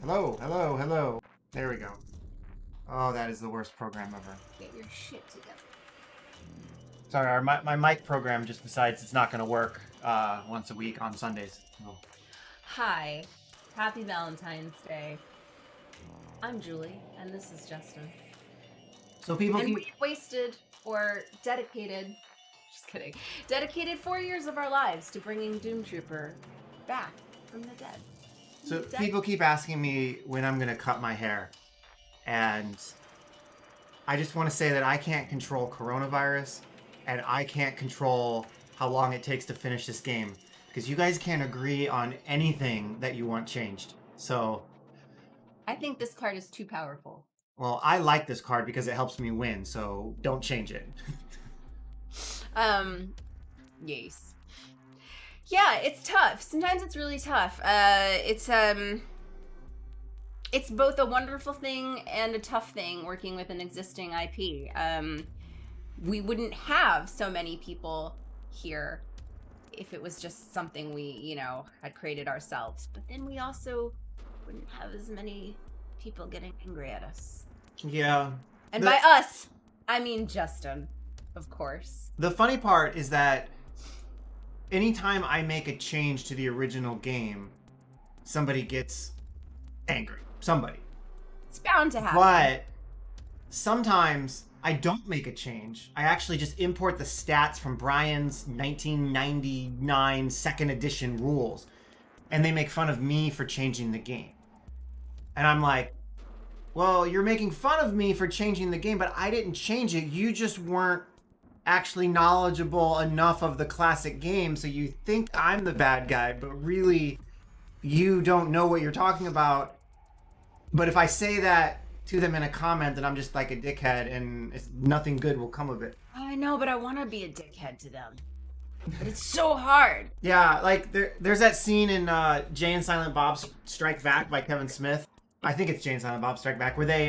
Hello, hello, hello. There we go. Oh, that is the worst program ever. Get your shit together. Sorry, my mic program just decides it's not going to work once a week on Sundays. Oh. Hi. Happy Valentine's Day. I'm Julie, and this is Justin. So people And keep... we've wasted or dedicated 4 years of our lives to bringing Doomtrooper back from the dead. So people keep asking me when I'm going to cut my hair. And I just want to say that I can't control coronavirus, and I can't control how long it takes to finish this game, because you guys can't agree on anything that you want changed. So I think this card is too powerful. well, I like this card because it helps me win, so don't change it. Yes. Yeah, it's tough. Sometimes it's really tough. It's both a wonderful thing and a tough thing working with an existing IP. We wouldn't have so many people here if it was just something we, had created ourselves. But then we also wouldn't have as many people getting angry at us. Yeah. And by us, I mean Justin, of course. The funny part is that anytime I make a change to the original game, somebody gets angry. Somebody. It's bound to happen. But sometimes I don't make a change. I actually just import the stats from Brian's 1999 second edition rules, and they make fun of me for changing the game. And I'm like, well, you're making fun of me for changing the game, but I didn't change it. You just weren't actually knowledgeable enough of the classic game, so you think I'm the bad guy, but really you don't know what you're talking about. But if I say that to them in a comment, then I'm just like a dickhead, and nothing good will come of it. I know, but I want to be a dickhead to them. But it's so hard. Yeah, like there's that scene in Jay and Silent Bob's Strike Back by Kevin Smith. I think it's Jay and Silent Bob Strike Back, where they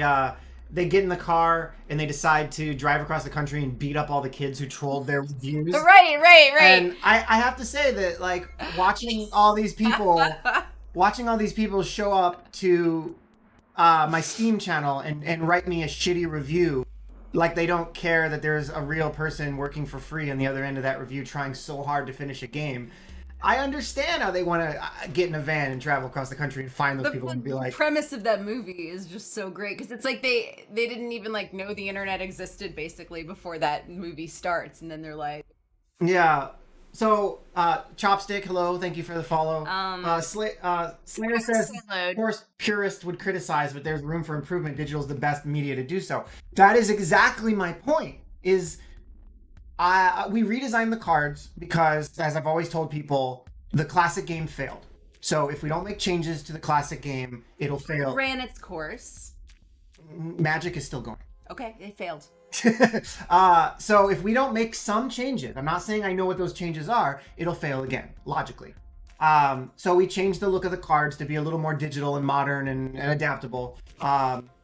get in the car and they decide to drive across the country and beat up all the kids who trolled their reviews. Right. And I have to say that, like, watching all these people show up to my Steam channel and write me a shitty review, like they don't care that there's a real person working for free on the other end of that review trying so hard to finish a game. I understand how they want to get in a van and travel across the country and find those people and be like... The premise of that movie is just so great, because it's like they didn't even know the internet existed basically before that movie starts, and then they're like... Yeah. So, Chopstick, hello, thank you for the follow. Slayer says, of course, purists would criticize, but there's room for improvement. Digital's the best media to do so. That is exactly my point, is... we redesigned the cards because, as I've always told people, the classic game failed. So if we don't make changes to the classic game, it'll fail. It ran its course. Magic is still going. Okay, it failed. So if we don't make some changes, I'm not saying I know what those changes are, it'll fail again, logically. So we changed the look of the cards to be a little more digital and modern and adaptable.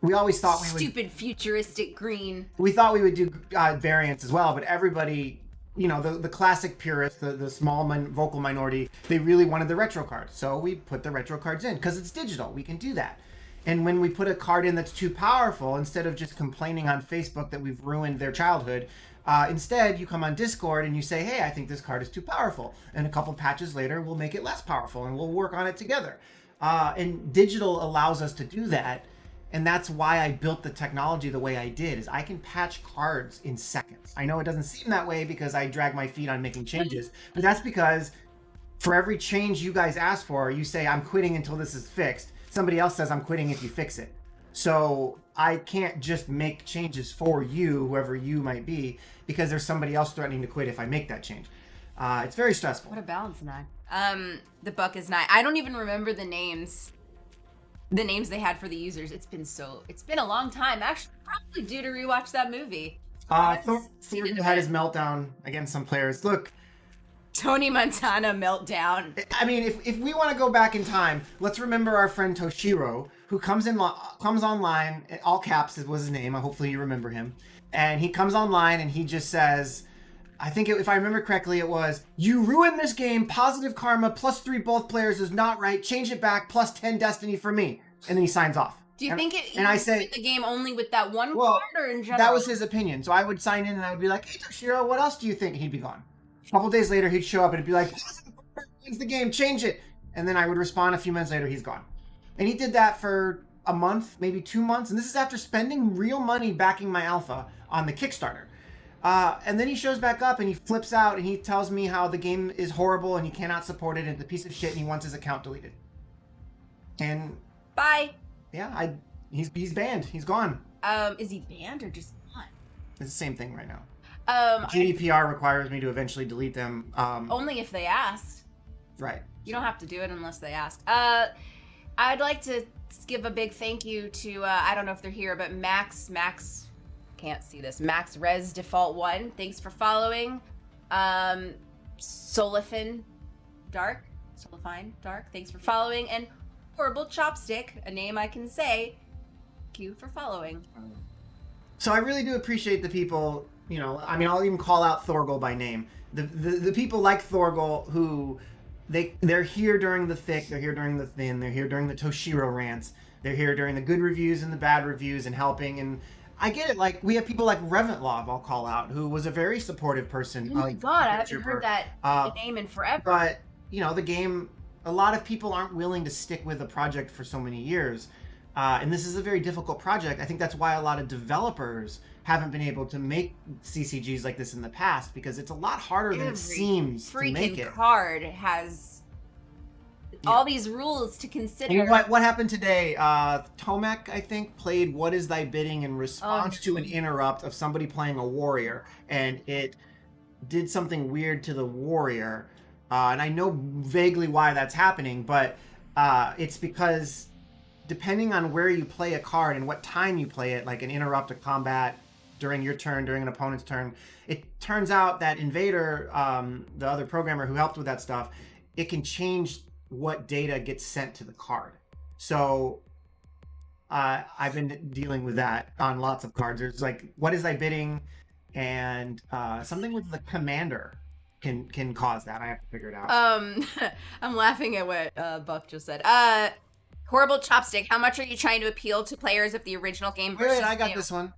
We always thought we would... Stupid futuristic green. We thought we would do variants as well, but everybody, the classic purists, the small vocal minority, they really wanted the retro cards. So we put the retro cards in because it's digital. We can do that. And when we put a card in that's too powerful, instead of just complaining on Facebook that we've ruined their childhood, instead you come on Discord and you say, hey, I think this card is too powerful. And a couple patches later, we'll make it less powerful and we'll work on it together. And digital allows us to do that. And that's why I built the technology the way I did, is I can patch cards in seconds. I know it doesn't seem that way because I drag my feet on making changes, but that's because for every change you guys ask for, you say, I'm quitting until this is fixed. Somebody else says, I'm quitting if you fix it. So I can't just make changes for you, whoever you might be, because there's somebody else threatening to quit if I make that change. It's very stressful. What a balancing act. The buck is nigh. I don't even remember the names they had for the users. It's been a long time. Actually, probably due to rewatch that movie. Thor had his meltdown against some players. Look, Tony Montana meltdown. I mean, if we want to go back in time, let's remember our friend Toshiro, who comes online, all caps was his name. Hopefully you remember him. And he comes online and he just says, I think if I remember correctly, it was, you ruined this game, positive karma, +3 both players is not right, change it back, +10 destiny for me. and then he signs off. Do you think it? And I say the game only with that one well, card, or in general? that was his opinion. So I would sign in and I would be like, "Hey, Toshiro, what else do you think?" And he'd be gone. A couple days later, he'd show up and it'd be like, "When's the game? Change it." And then I would respond a few minutes later, he's gone. And he did that for a month, maybe 2 months. And this is after spending real money backing my alpha on the Kickstarter. And then he shows back up and he flips out and he tells me how the game is horrible and he cannot support it and it's a piece of shit and he wants his account deleted. And bye. Yeah, he's banned. He's gone. Is he banned or just gone? It's the same thing right now. GDPR requires me to eventually delete them. Only if they asked. Right. You don't have to do it unless they ask. I'd like to give a big thank you to I don't know if they're here, but Max can't see this. Max Res Default 1. Thanks for following. Solifine Dark. Thanks for following. And Horrible Chopstick, a name I can say. Thank you for following. So I really do appreciate the people, I'll even call out Thorgal by name. The people like Thorgal who they're here during the thick, they're here during the thin, they're here during the Toshiro rants, they're here during the good reviews and the bad reviews and helping. And I get it. Like, we have people like Reventlov, I'll call out, who was a very supportive person. Oh my God, I haven't heard that name in forever. But, the game, a lot of people aren't willing to stick with a project for so many years. And this is a very difficult project. I think that's why a lot of developers haven't been able to make CCGs like this in the past, because it's a lot harder than it seems to make it. Freaking card has all these rules to consider. And what happened today? Tomek, I think, played What Is Thy Bidding in response to an interrupt of somebody playing a warrior, and it did something weird to the warrior. And I know vaguely why that's happening, but it's because depending on where you play a card and what time you play it, like an interrupt, a combat, during your turn, during an opponent's turn, it turns out that Invader, the other programmer who helped with that stuff, it can change what data gets sent to the card. So I've been dealing with that on lots of cards. There's like, what is thy bidding? And something with the commander can cause that. I have to figure it out. I'm laughing at what Buck just said. Horrible Chopstick, how much are you trying to appeal to players of the original game versus Wait, I got this one.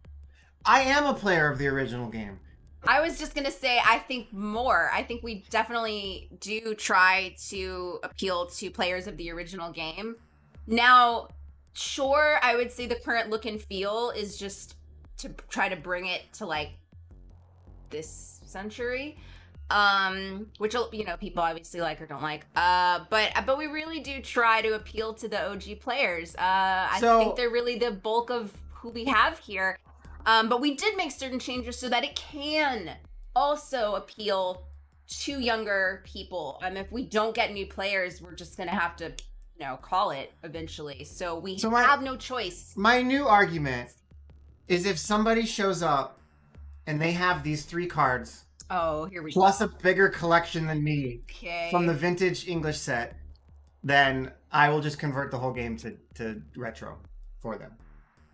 I am a player of the original game. I was just going to say, I think more. I think we definitely do try to appeal to players of the original game. Now, sure, I would say the current look and feel is just to try to bring it to, like, this century. Which, people obviously like or don't like. But we really do try to appeal to the OG players. I think they're really the bulk of who we have here. But we did make certain changes so that it can also appeal to younger people. If we don't get new players, we're just going to have to, call it eventually. So we have no choice. My new argument is if somebody shows up and they have these 3 cards, here we plus a bigger collection than me from the vintage English set, then I will just convert the whole game to retro for them.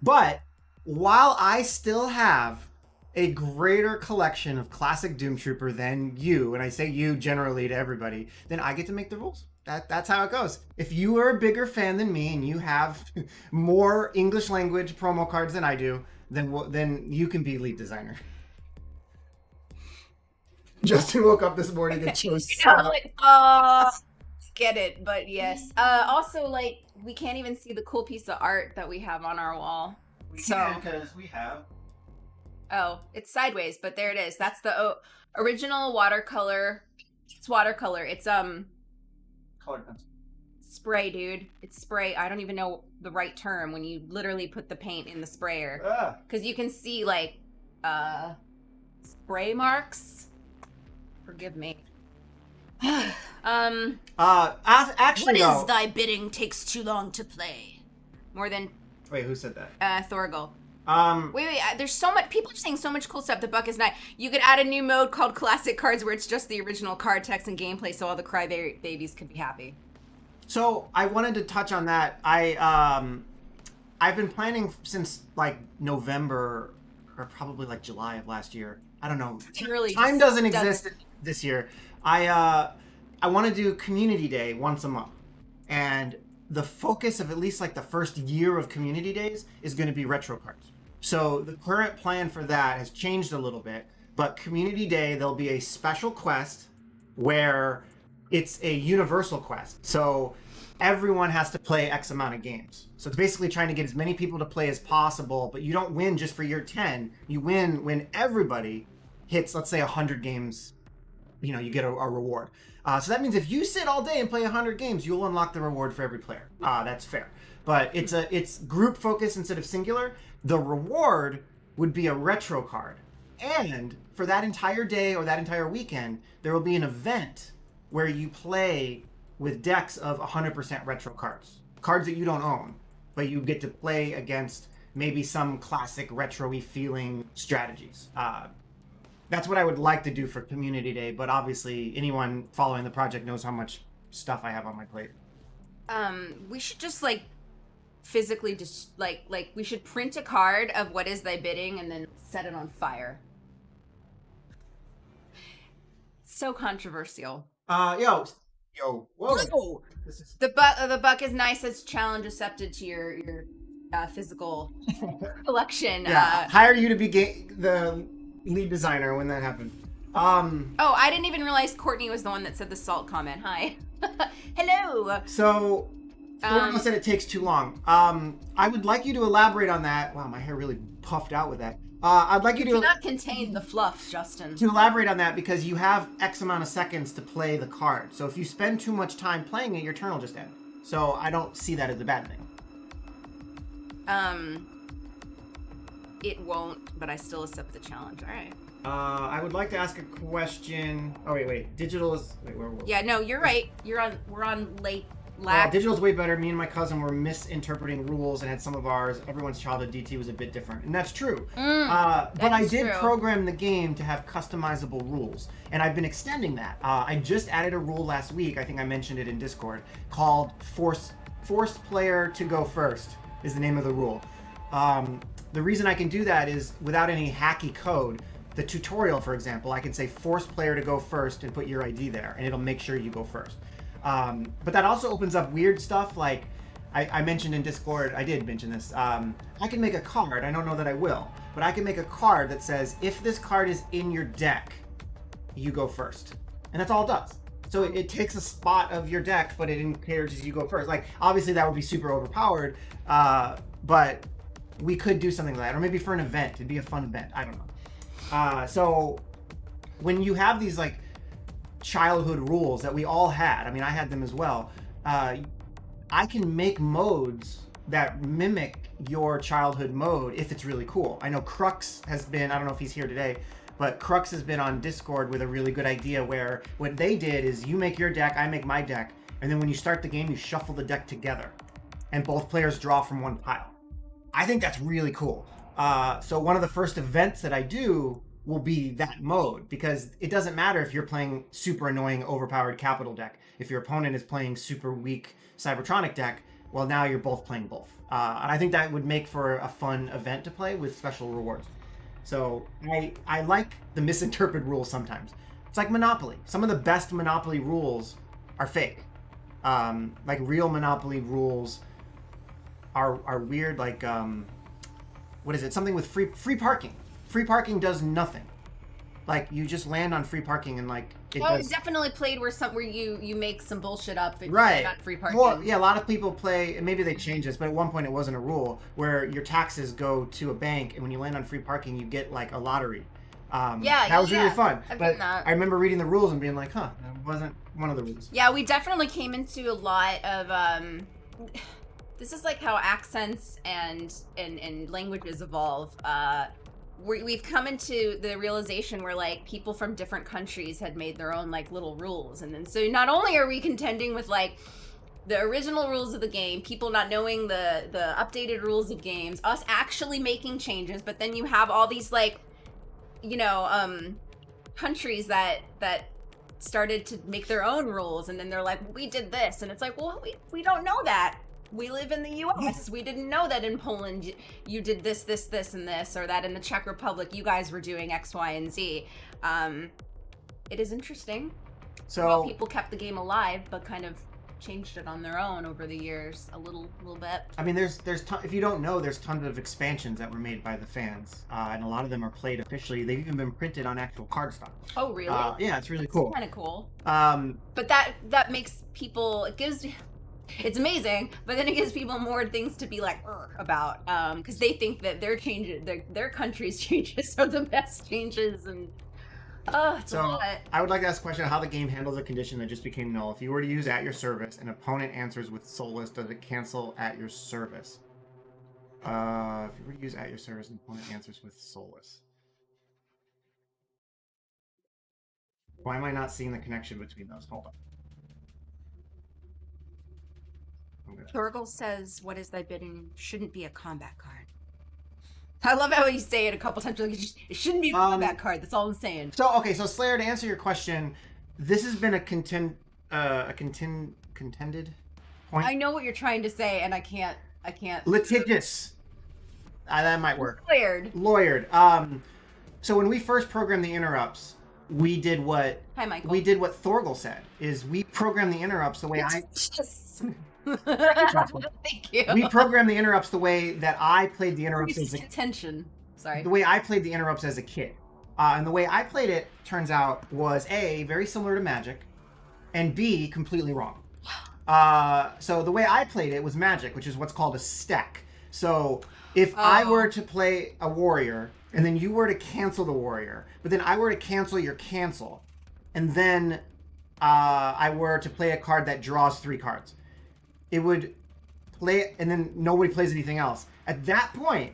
But while I still have a greater collection of classic Doomtrooper than you, and I say you generally to everybody, then I get to make the rules. That's how it goes. If you are a bigger fan than me and you have more English language promo cards than I do, then you can be lead designer. Justin woke up this morning and chose get it, but yes. Also, like, we can't even see the cool piece of art that we have on our wall. Because we have. Oh, it's sideways, but there it is. That's the original watercolor. It's watercolor. It's Colored pencil. Spray, dude. It's spray. I don't even know the right term when you literally put the paint in the sprayer. Because you can see like spray marks. Forgive me. Actually, what is thy bidding takes too long to play? More than. Wait, who said that? Thorgal. Wait, there's so much, people are saying so much cool stuff. The Buck is not. You could add a new mode called Classic Cards where it's just the original card text and gameplay so all the crybabies could be happy. So I wanted to touch on that. I've been planning since like November or probably like July of last year. I don't know. Time doesn't exist this year. I want to do Community Day once a month. And the focus of at least like the first year of community days is going to be retro cards. So the current plan for that has changed a little bit, but community day, there'll be a special quest where it's a universal quest. So everyone has to play X amount of games. So it's basically trying to get as many people to play as possible, but you don't win just for year 10. You win when everybody hits, let's say 100 games, you get a reward. So that means if you sit all day and play 100 games, you'll unlock the reward for every player. That's fair. But it's group focus instead of singular. The reward would be a retro card. And for that entire day or that entire weekend, there will be an event where you play with decks of 100% retro cards. Cards that you don't own, but you get to play against maybe some classic retro-y feeling strategies. That's what I would like to do for Community Day, but obviously anyone following the project knows how much stuff I have on my plate. We should just physically just we should print a card of what is thy bidding and then set it on fire. So controversial. Yo, whoa. This is... The buck is nice as challenge accepted to your physical collection. Yeah, hire you to be the lead designer when that happened. Oh, I didn't even realize Courtney was the one that said the salt comment. Hi. Hello. So, Thorno said it takes too long. I would like you to elaborate on that. Wow, my hair really puffed out with that. I'd like you to cannot contain the fluff, Justin. To elaborate on that, because you have X amount of seconds to play the card. So if you spend too much time playing it, your turn will just end. So I don't see that as a bad thing. It won't, but I still accept the challenge. All right. I would like to ask a question. Oh wait. Digital is where were we? Yeah, no, you're right. We're on late lag. Digital's way better. Me and my cousin were misinterpreting rules and had some of ours. Everyone's childhood DT was a bit different, and that's true. But I did program the game to have customizable rules, and I've been extending that. I just added a rule last week. I think I mentioned it in Discord, called force player to go first is the name of the rule. The reason I can do that is without any hacky code. The tutorial, for example, I can say force player to go first and put your ID there, and it'll make sure you go first. But that also opens up weird stuff like I mentioned in Discord, I did mention this. I can make a card, I don't know that I will, but I can make a card that says, if this card is in your deck, you go first. And that's all it does. So it takes a spot of your deck, but it encourages you go first. Like, obviously that would be super overpowered, but we could do something like that. Or maybe for an event, it'd be a fun event, I don't know. So when you have these like childhood rules that we all had, I mean, I had them as well, I can make modes that mimic your childhood mode if it's really cool. I know Crux has been, I don't know if he's here today, but Crux has been on Discord with a really good idea where what they did is you make your deck, I make my deck, and then when you start the game, you shuffle the deck together and both players draw from one pile. I think that's really cool. So one of the first events that I do will be that mode, because it doesn't matter if you're playing super annoying overpowered capital deck. If your opponent is playing super weak Cybertronic deck, well, now you're both playing both. And I think that would make for a fun event to play with special rewards. So I like the misinterpreted rules sometimes. It's like Monopoly. Some of the best Monopoly rules are fake. Like real Monopoly rules are weird, like what is it? Something with free parking. Free parking does nothing. Like, you just land on free parking and like it does. It's definitely played where you make some bullshit up and right. Not free parking. Well, yeah, a lot of people play, and maybe they changed this, but at one point it wasn't a rule, where your taxes go to a bank, and when you land on free parking, you get like a lottery. That was really fun. But I remember reading the rules and being like, that wasn't one of the rules. Yeah, we definitely came into a lot of this is like how accents and languages evolve. We've come into the realization where like people from different countries had made their own like little rules, and then so not only are we contending with like the original rules of the game, people not knowing the updated rules of games, us actually making changes, but then you have all these like countries that started to make their own rules, and then they're like, we did this, and it's like, well, we don't know that. We live in the U.S. We didn't know that in Poland you did this, and this, or that in the Czech Republic you guys were doing X, Y, and Z. It is interesting. So how people kept the game alive, but kind of changed it on their own over the years a little bit. I mean, there's if you don't know, there's tons of expansions that were made by the fans, and a lot of them are played officially. They've even been printed on actual cardstock. Oh, really? Yeah, it's really cool. Kind of cool. But that makes people, it's amazing, but then it gives people more things to be like about, because they think that their country's changes are the best changes, and it's a lot. I would like to ask a question of how the game handles a condition that just became null. If you were to use at your service, an opponent answers with soulless, does it cancel at your service? If you were to use at your service, an opponent answers with soulless. Why am I not seeing the connection between those? Hold on. Thorgal says, "What is thy bidding? Shouldn't be a combat card." I love how you say it a couple times. Like it shouldn't be a combat card. That's all I'm saying. So Slayer, to answer your question, this has been a contended point. I know what you're trying to say, and I can't. Litigious. That might work. Lawyered. So when we first programmed the interrupts, we did what. Hi, Michael. We did what Thorgal said. Is we programmed the interrupts the way I. Thank you. We programmed the interrupts the way that I played the interrupts as a attention. Sorry. The way I played the interrupts as a kid, and the way I played it turns out was A, very similar to Magic, and B, completely wrong. So the way I played it was Magic, which is what's called a stack. So if I were to play a warrior, and then you were to cancel the warrior, but then I were to cancel your cancel, and then I were to play a card that draws 3 cards, it would play, and then nobody plays anything else. At that point,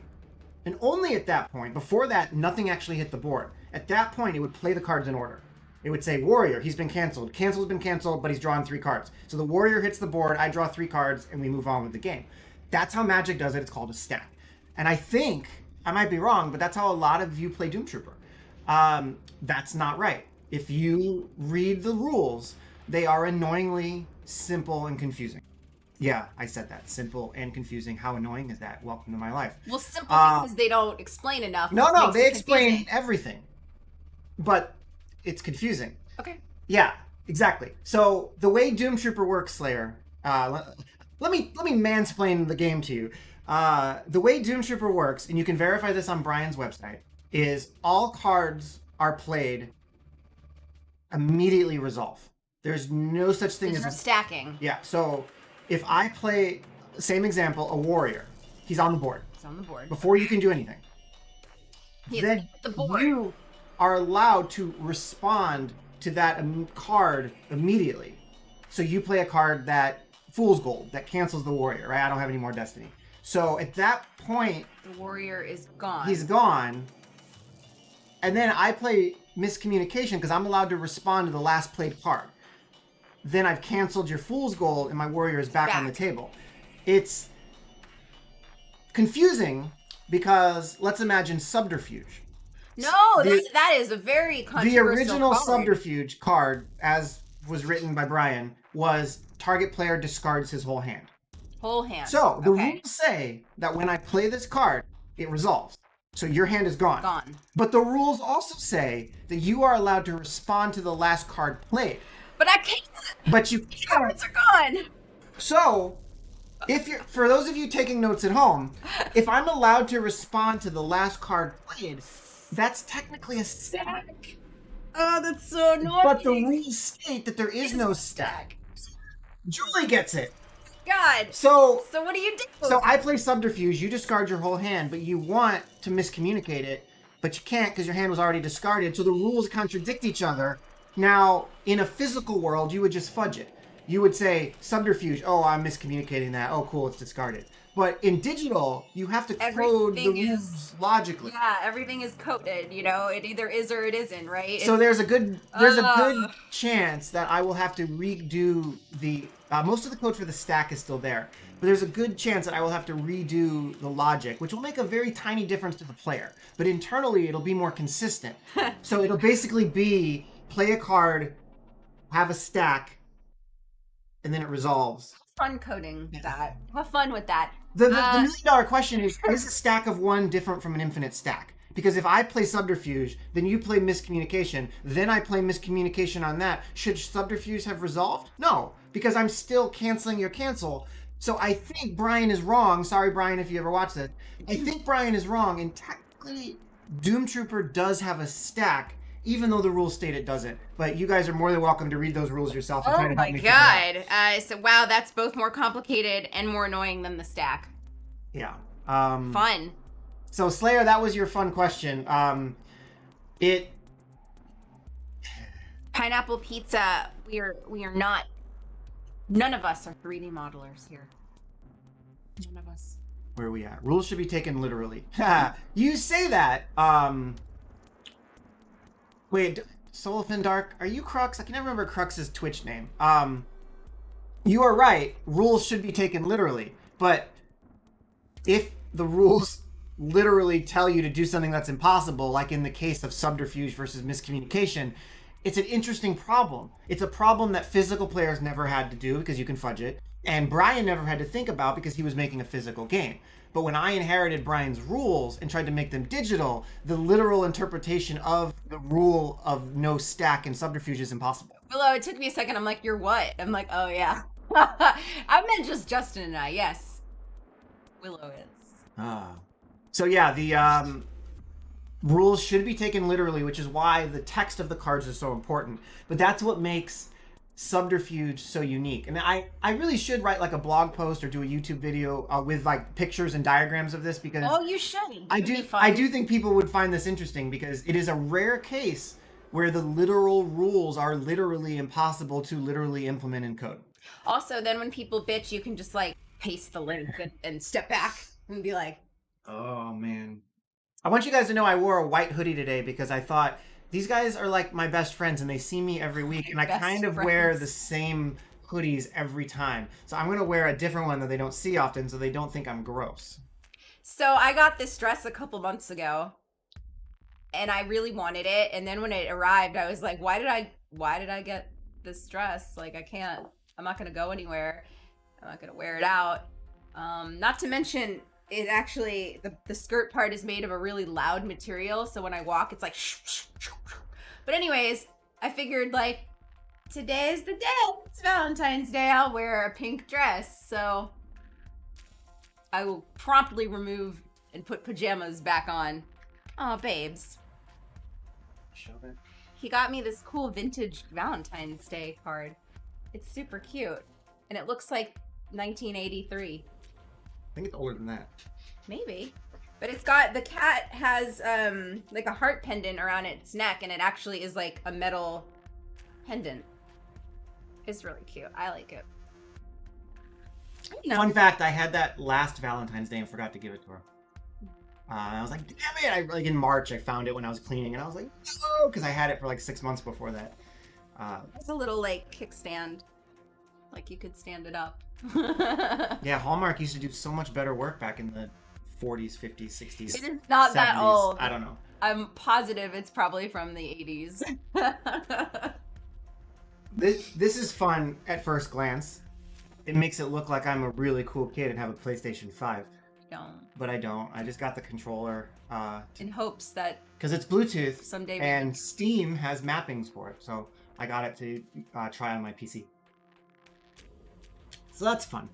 and only at that point, before that, nothing actually hit the board. At that point, it would play the cards in order. It would say, warrior, he's been canceled. Cancel's been canceled, but he's drawn 3 cards. So the warrior hits the board, I draw 3 cards, and we move on with the game. That's how Magic does it. It's called a stack. And I think, I might be wrong, but that's how a lot of you play Doomtrooper. That's not right. If you read the rules, they are annoyingly simple and confusing. Yeah, I said that. Simple and confusing. How annoying is that? Welcome to my life. Well, simple because they don't explain enough. No, they explain everything. But it's confusing. Okay. Yeah, exactly. So the way Doomtrooper works, Slayer, let me mansplain the game to you. The way Doomtrooper works, and you can verify this on Brian's website, is all cards are played immediately resolve. There's no such thing as stacking. Yeah, so if I play, same example, a warrior, he's on the board. He's on the board. Before you can do anything. Then you are allowed to respond to that card immediately. So you play a card that Fool's Gold, that cancels the warrior, right? I don't have any more destiny. So at that point, the warrior is gone. He's gone. And then I play Miscommunication because I'm allowed to respond to the last played card. Then I've canceled your Fool's Gold and my warrior is back on the table. It's confusing because let's imagine Subterfuge. No, that is a very controversial The original card. Subterfuge card, as was written by Brian, was target player discards his whole hand. Whole hand. So the rules say that when I play this card, it resolves. So your hand is gone. Gone. But the rules also say that you are allowed to respond to the last card played. But I can't. But you can't. Cards are gone. So, for those of you taking notes at home, if I'm allowed to respond to the last card played, that's technically a stack. Oh, that's so annoying. But the rules state that there is no stack. Julie gets it. God. So what do you do? So I play Subterfuge, you discard your whole hand, but you want to miscommunicate it, but you can't because your hand was already discarded, so the rules contradict each other. Now, in a physical world, you would just fudge it. You would say, Subterfuge, oh, I'm miscommunicating that. Oh, cool, it's discarded. But in digital, you have to code the rules logically. Yeah, everything is coded, you know? It either is or it isn't, right? So there's a good chance that I will have to redo the... most of the code for the stack is still there. But there's a good chance that I will have to redo the logic, which will make a very tiny difference to the player. But internally, it'll be more consistent. So it'll basically be... play a card, have a stack, and then it resolves. Fun coding that. Have fun with that. The $1 million question is a stack of 1 different from an infinite stack? Because if I play Subterfuge, then you play Miscommunication, then I play Miscommunication on that. Should Subterfuge have resolved? No, because I'm still canceling your cancel. So I think Brian is wrong. Sorry, Brian, if you ever watch this. I think Brian is wrong, and technically Doomtrooper does have a stack, even though the rules state it doesn't. But you guys are more than welcome to read those rules yourself and try to help me figure it out. So wow, that's both more complicated and more annoying than the stack. Yeah. Fun. So Slayer, that was your fun question. Pineapple Pizza. We are not. None of us are 3D modelers here. None of us. Where are we at? Rules should be taken literally. You say that. Wait, Soulfin Dark, are you Crux? I can never remember Crux's Twitch name. You are right. Rules should be taken literally. But if the rules literally tell you to do something that's impossible, like in the case of Subterfuge versus Miscommunication, it's an interesting problem. It's a problem that physical players never had to do because you can fudge it, and Brian never had to think about because he was making a physical game. But when I inherited Brian's rules and tried to make them digital, the literal interpretation of the rule of no stack in Subterfuge is impossible. Willow, it took me a second. I'm like, you're what? I'm like, oh yeah. I meant just Justin and I. Yes. Willow is. So yeah, the rules should be taken literally, which is why the text of the cards is so important. But that's what makes Subterfuge so unique. And I really should write like a blog post or do a YouTube video with like pictures and diagrams of this, because you should. I do think people would find this interesting, because it is a rare case where the literal rules are literally impossible to literally implement in code. Also, then when people bitch, you can just like paste the link and step back and be like, oh man. I want you guys to know I wore a white hoodie today because I thought these guys are like my best friends and they see me every week, and I kind of wear the same hoodies every time. So I'm going to wear a different one that they don't see often so they don't think I'm gross. So I got this dress a couple months ago and I really wanted it. And then when it arrived, I was like, why did I get this dress? Like, I'm not going to go anywhere. I'm not going to wear it out. Not to mention, it actually, the skirt part is made of a really loud material, so when I walk, it's like shh, shh, shh, shh. But anyways, I figured like, today is the day. It's Valentine's Day. I'll wear a pink dress. So I will promptly remove and put pajamas back on. Oh, babes. Show it. He got me this cool vintage Valentine's Day card. It's super cute. And it looks like 1983. I think it's older than that. Maybe. But it's got, the cat has like a heart pendant around its neck, and it actually is like a metal pendant. It's really cute. I like it. You know. Fun fact, I had that last Valentine's Day and forgot to give it to her. I was like, damn it! In March, I found it when I was cleaning, and I was like, no! Because I had it for like 6 months before that. It's a little like kickstand. Like you could stand it up. Yeah, Hallmark used to do so much better work back in the 40s, 50s, 60s. It is not 70s. that old. I don't know. I'm positive it's probably from the 80s. This is fun at first glance. It makes it look like I'm a really cool kid and have a PlayStation 5. Don't. But I don't. I just got the controller. In hopes that... Because it's Bluetooth. Someday and Steam has mappings for it. So I got it to try on my PC. So that's fun.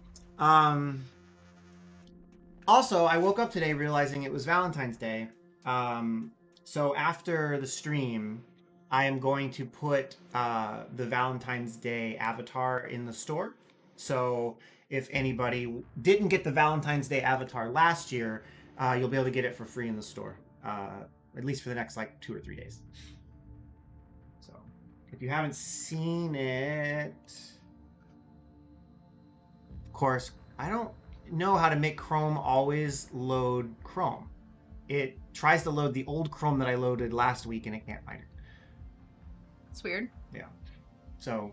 Also, I woke up today realizing it was Valentine's Day. So after the stream, I am going to put the Valentine's Day avatar in the store. So if anybody didn't get the Valentine's Day avatar last year, you'll be able to get it for free in the store. At least for the next like 2 or 3 days. So if you haven't seen it... Of course, I don't know how to make Chrome always load Chrome. It tries to load the old Chrome that I loaded last week and it can't find it. It's weird. Yeah. So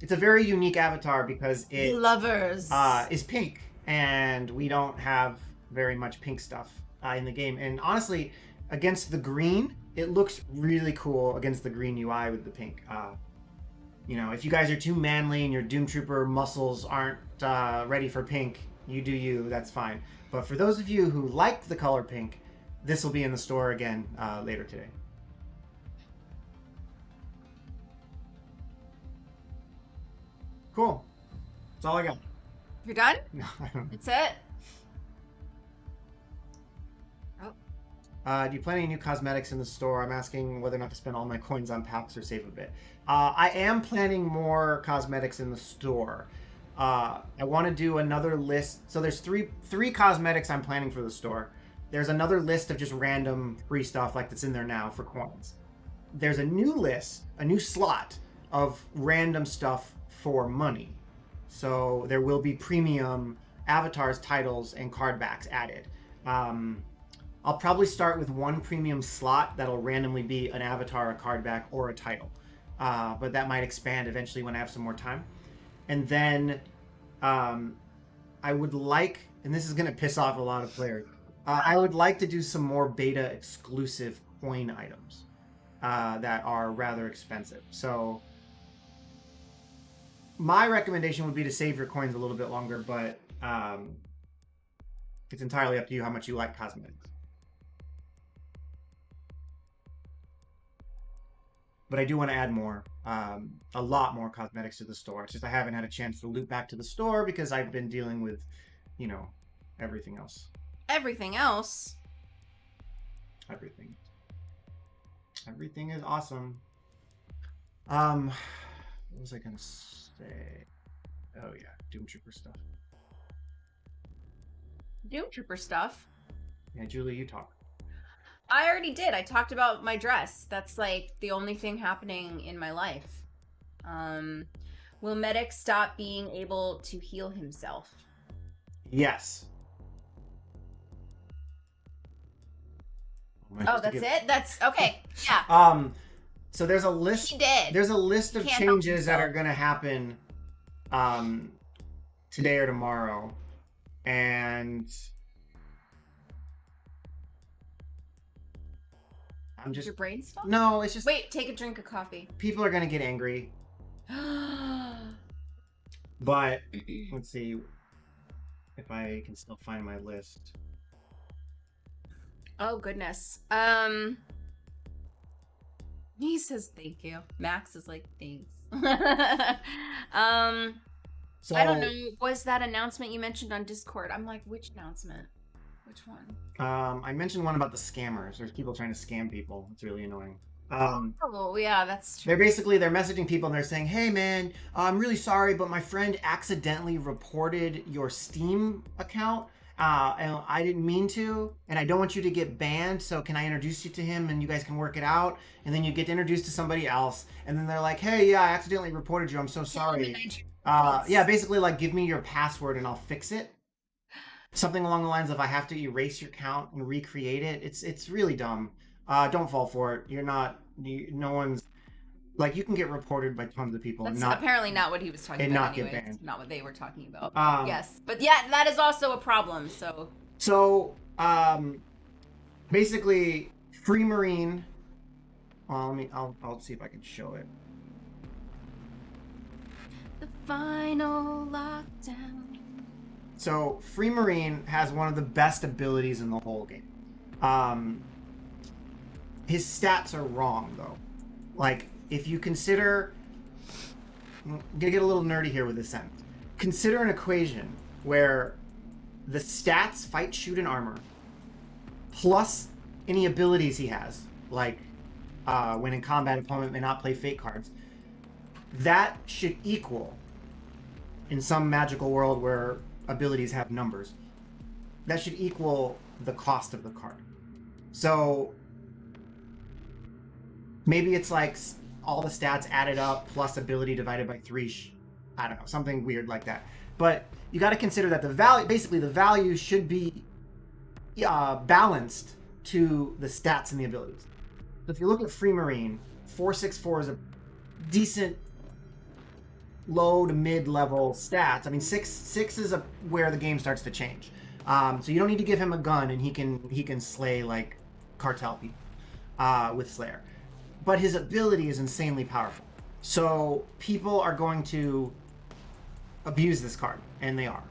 it's a very unique avatar because it Lovers. Is pink, and we don't have very much pink stuff in the game. And honestly, against the green, it looks really cool against the green UI with the pink. You know, if you guys are too manly and your Doomtrooper muscles aren't ready for pink, you do you, that's fine. But for those of you who like the color pink, this will be in the store again later today. Cool. That's all I got. You're done? No, I don't. That's it? Do you plan any new cosmetics in the store? I'm asking whether or not to spend all my coins on packs or save a bit. I am planning more cosmetics in the store. I want to do another list. So there's three cosmetics I'm planning for the store. There's another list of just random free stuff like that's in there now for coins. There's a new list, a new slot of random stuff for money. So there will be premium avatars, titles, and card backs added. I'll probably start with one premium slot that'll randomly be an avatar, a card back, or a title. But that might expand eventually when I have some more time. And then I would like, and this is going to piss off a lot of players, I would like to do some more beta exclusive coin items that are rather expensive. So my recommendation would be to save your coins a little bit longer, but it's entirely up to you how much you like cosmetics. But I do want to add more, a lot more cosmetics to the store. It's just I haven't had a chance to loop back to the store because I've been dealing with, everything else. Everything else? Everything. Everything is awesome. What was I gonna say? Oh yeah, Doomtrooper stuff. Doomtrooper stuff? Yeah, Julie, you talk. I already did. I talked about my dress. That's like the only thing happening in my life. Will Medic stop being able to heal himself? Yes. Oh, that's it? That's okay. Yeah. So there's a list. He did. There's a list of Can't help changes that are himself. going to happen today or tomorrow, and I'm Is just your brain stop? no. It's just Wait, take a drink of coffee. people are going to get angry. But let's see if I can still find my list. Oh goodness. He says thank you. Max is like thanks. So I don't know. Was that announcement you mentioned on Discord? I'm like, which announcement? Which one? I mentioned one about the scammers. There's people trying to scam people. It's really annoying. Oh yeah, that's true. They're messaging people and they're saying, "Hey man, I'm really sorry, but my friend accidentally reported your Steam account, and I didn't mean to, and I don't want you to get banned. So can I introduce you to him and you guys can work it out?" And then you get introduced to somebody else, and then they're like, "Hey, yeah, I accidentally reported you. I'm so sorry." Yeah, basically like give me your password and I'll fix it. Something along the lines of I have to erase your account and recreate it. It's really dumb. Don't fall for it. No one's like you can get reported by tons of people That's and not apparently not what he was talking and about. not get Anyways. banned. Not what they were talking about. Yes, but yeah, that is also a problem. So basically Free Marine. Well, I'll see if I can show it. the final lockdown. So Free Marine has one of the best abilities in the whole game. His stats are wrong though. Like if you consider, I'm gonna get a little nerdy here with this sentence. Consider an equation where the stats fight, shoot, and armor, plus any abilities he has, like when in combat, opponent may not play fate cards. That should equal, in some magical world where abilities have numbers, that should equal the cost of the card. So maybe it's like all the stats added up plus ability divided by 3. I don't know, something weird like that. But you got to consider that the value should be balanced to the stats and the abilities. So if you look at Free Marine, 464 is a decent low to mid-level stats. I mean, six is where the game starts to change. So you don't need to give him a gun, and he can slay like cartel people with Slayer. But his ability is insanely powerful. So people are going to abuse this card, and they are.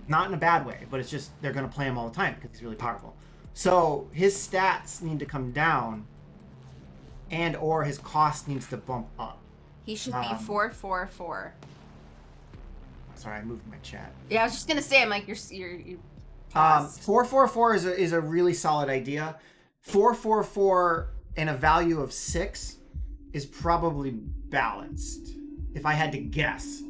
Not in a bad way, but it's just they're going to play him all the time because he's really powerful. So his stats need to come down, and or his cost needs to bump up. He should be 444. Sorry, I moved my chat. Yeah, I was just gonna say, I'm like, you're 444 is a really solid idea. 444 and a value of 6 is probably balanced, if I had to guess.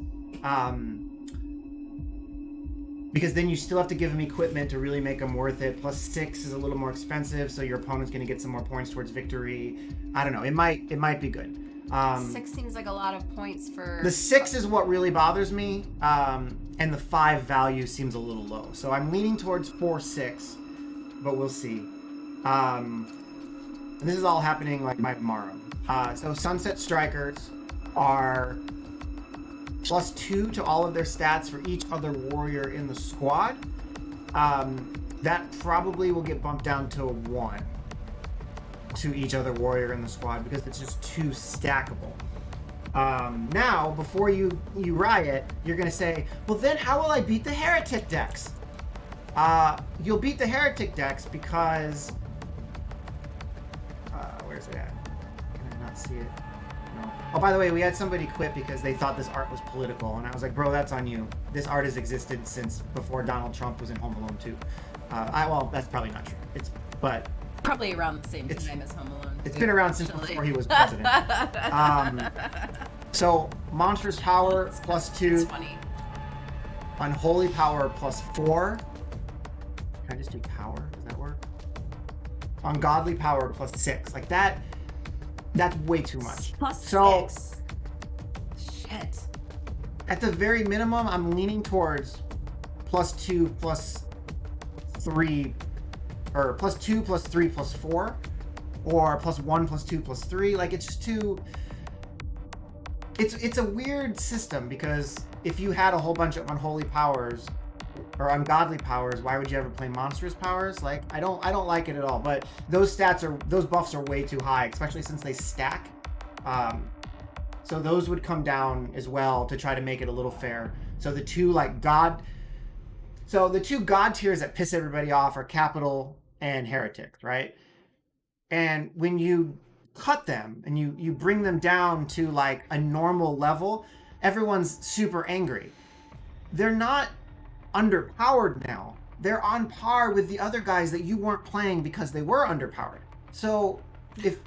Because then you still have to give him equipment to really make him worth it. Plus 6 is a little more expensive, so your opponent's going to get some more points towards victory. I don't know. It might be good. 6 seems like a lot of points for... The 6 is what really bothers me, and the 5 value seems a little low. So I'm leaning towards 4-6, but we'll see. And this is all happening like by tomorrow. So Sunset Strikers are +2 to all of their stats for each other warrior in the squad. That probably will get bumped down to 1 to each other warrior in the squad because it's just too stackable. Now, before you riot, you're going to say, well, then how will I beat the heretic decks? You'll beat the heretic decks because... where's it at? Can I not see it? No. Oh, by the way, we had somebody quit because they thought this art was political, and I was like, bro, that's on you. This art has existed since before Donald Trump was in Home Alone 2. Well, that's probably not true. But probably around the same time as Home Alone. It's been around since before he was president. So monstrous power +2. It's funny. Unholy power +4. Can I just do power? Does that work? Ungodly power +6. Like that. That's way too much. +6. Shit. At the very minimum, I'm leaning towards +2 +3, or +2 +3 +4, or +1 +2 +3. Like it's just too. It's a weird system because if you had a whole bunch of unholy powers or ungodly powers, why would you ever play monstrous powers? Like I don't like it at all. But those buffs are way too high, especially since they stack. So those would come down as well to try to make it a little fair. So the two god tiers that piss everybody off are capital and heretics, right? And when you cut them and you bring them down to like a normal level, everyone's super angry. They're not underpowered now. They're on par with the other guys that you weren't playing because they were underpowered. So if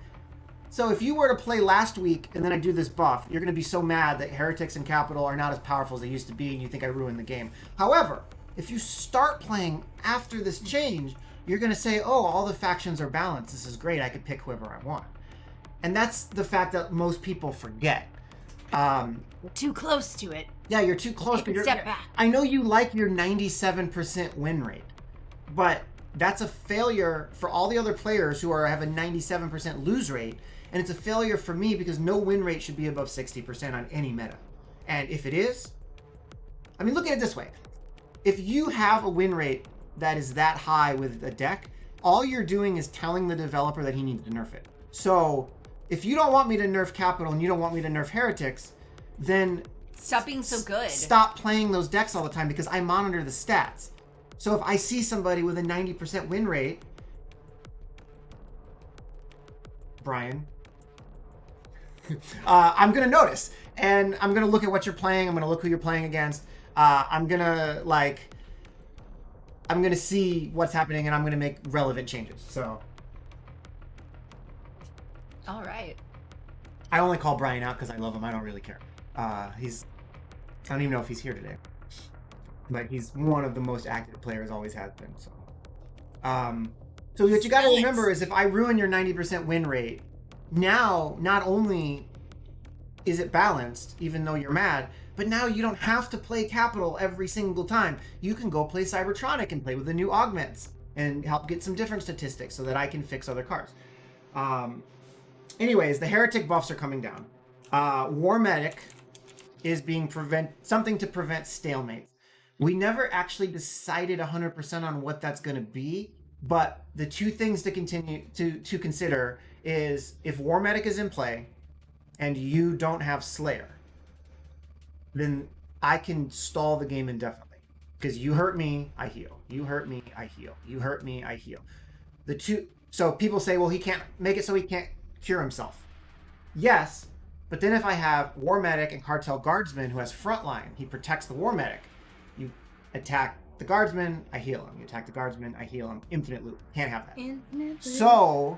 you were to play last week and then I do this buff, you're going to be so mad that heretics and capital are not as powerful as they used to be and you think I ruined the game. However, if you start playing after this change, you're going to say, oh, all the factions are balanced. This is great. I could pick whoever I want. And that's the fact that most people forget. You're too close to it. Yeah, you're too close. But step back. I know you like your 97% win rate, but that's a failure for all the other players who have a 97% lose rate, and it's a failure for me because no win rate should be above 60% on any meta. And if it is, I mean, look at it this way. If you have a win rate that is that high with a deck, all you're doing is telling the developer that he needs to nerf it. So if you don't want me to nerf capital and you don't want me to nerf heretics, then stop being so good. Stop playing those decks all the time because I monitor the stats. So if I see somebody with a 90% win rate, Brian, I'm going to notice. And I'm going to look at what you're playing. I'm going to look who you're playing against. I'm going to see what's happening and I'm going to make relevant changes. So. All right. I only call Brian out because I love him. I don't really care. I don't even know if he's here today. But he's one of the most active players, always has been. So what you got to remember is if I ruin your 90% win rate, now not only is it balanced, even though you're mad, but now you don't have to play capital every single time. You can go play Cybertronic and play with the new augments and help get some different statistics so that I can fix other cards. Anyways, the heretic buffs are coming down. War Medic is being something to prevent stalemates. We never actually decided 100% on what that's going to be, but the two things to continue to consider is if War Medic is in play and you don't have Slayer, then I can stall the game indefinitely. Because you hurt me, I heal. You hurt me, I heal. You hurt me, I heal. So people say, well, he can't make it so he can't cure himself. Yes, but then if I have War Medic and Cartel Guardsman who has frontline, he protects the War Medic. You attack the Guardsman, I heal him. You attack the Guardsman, I heal him. Infinite loop. Can't have that. Infinite loop. So,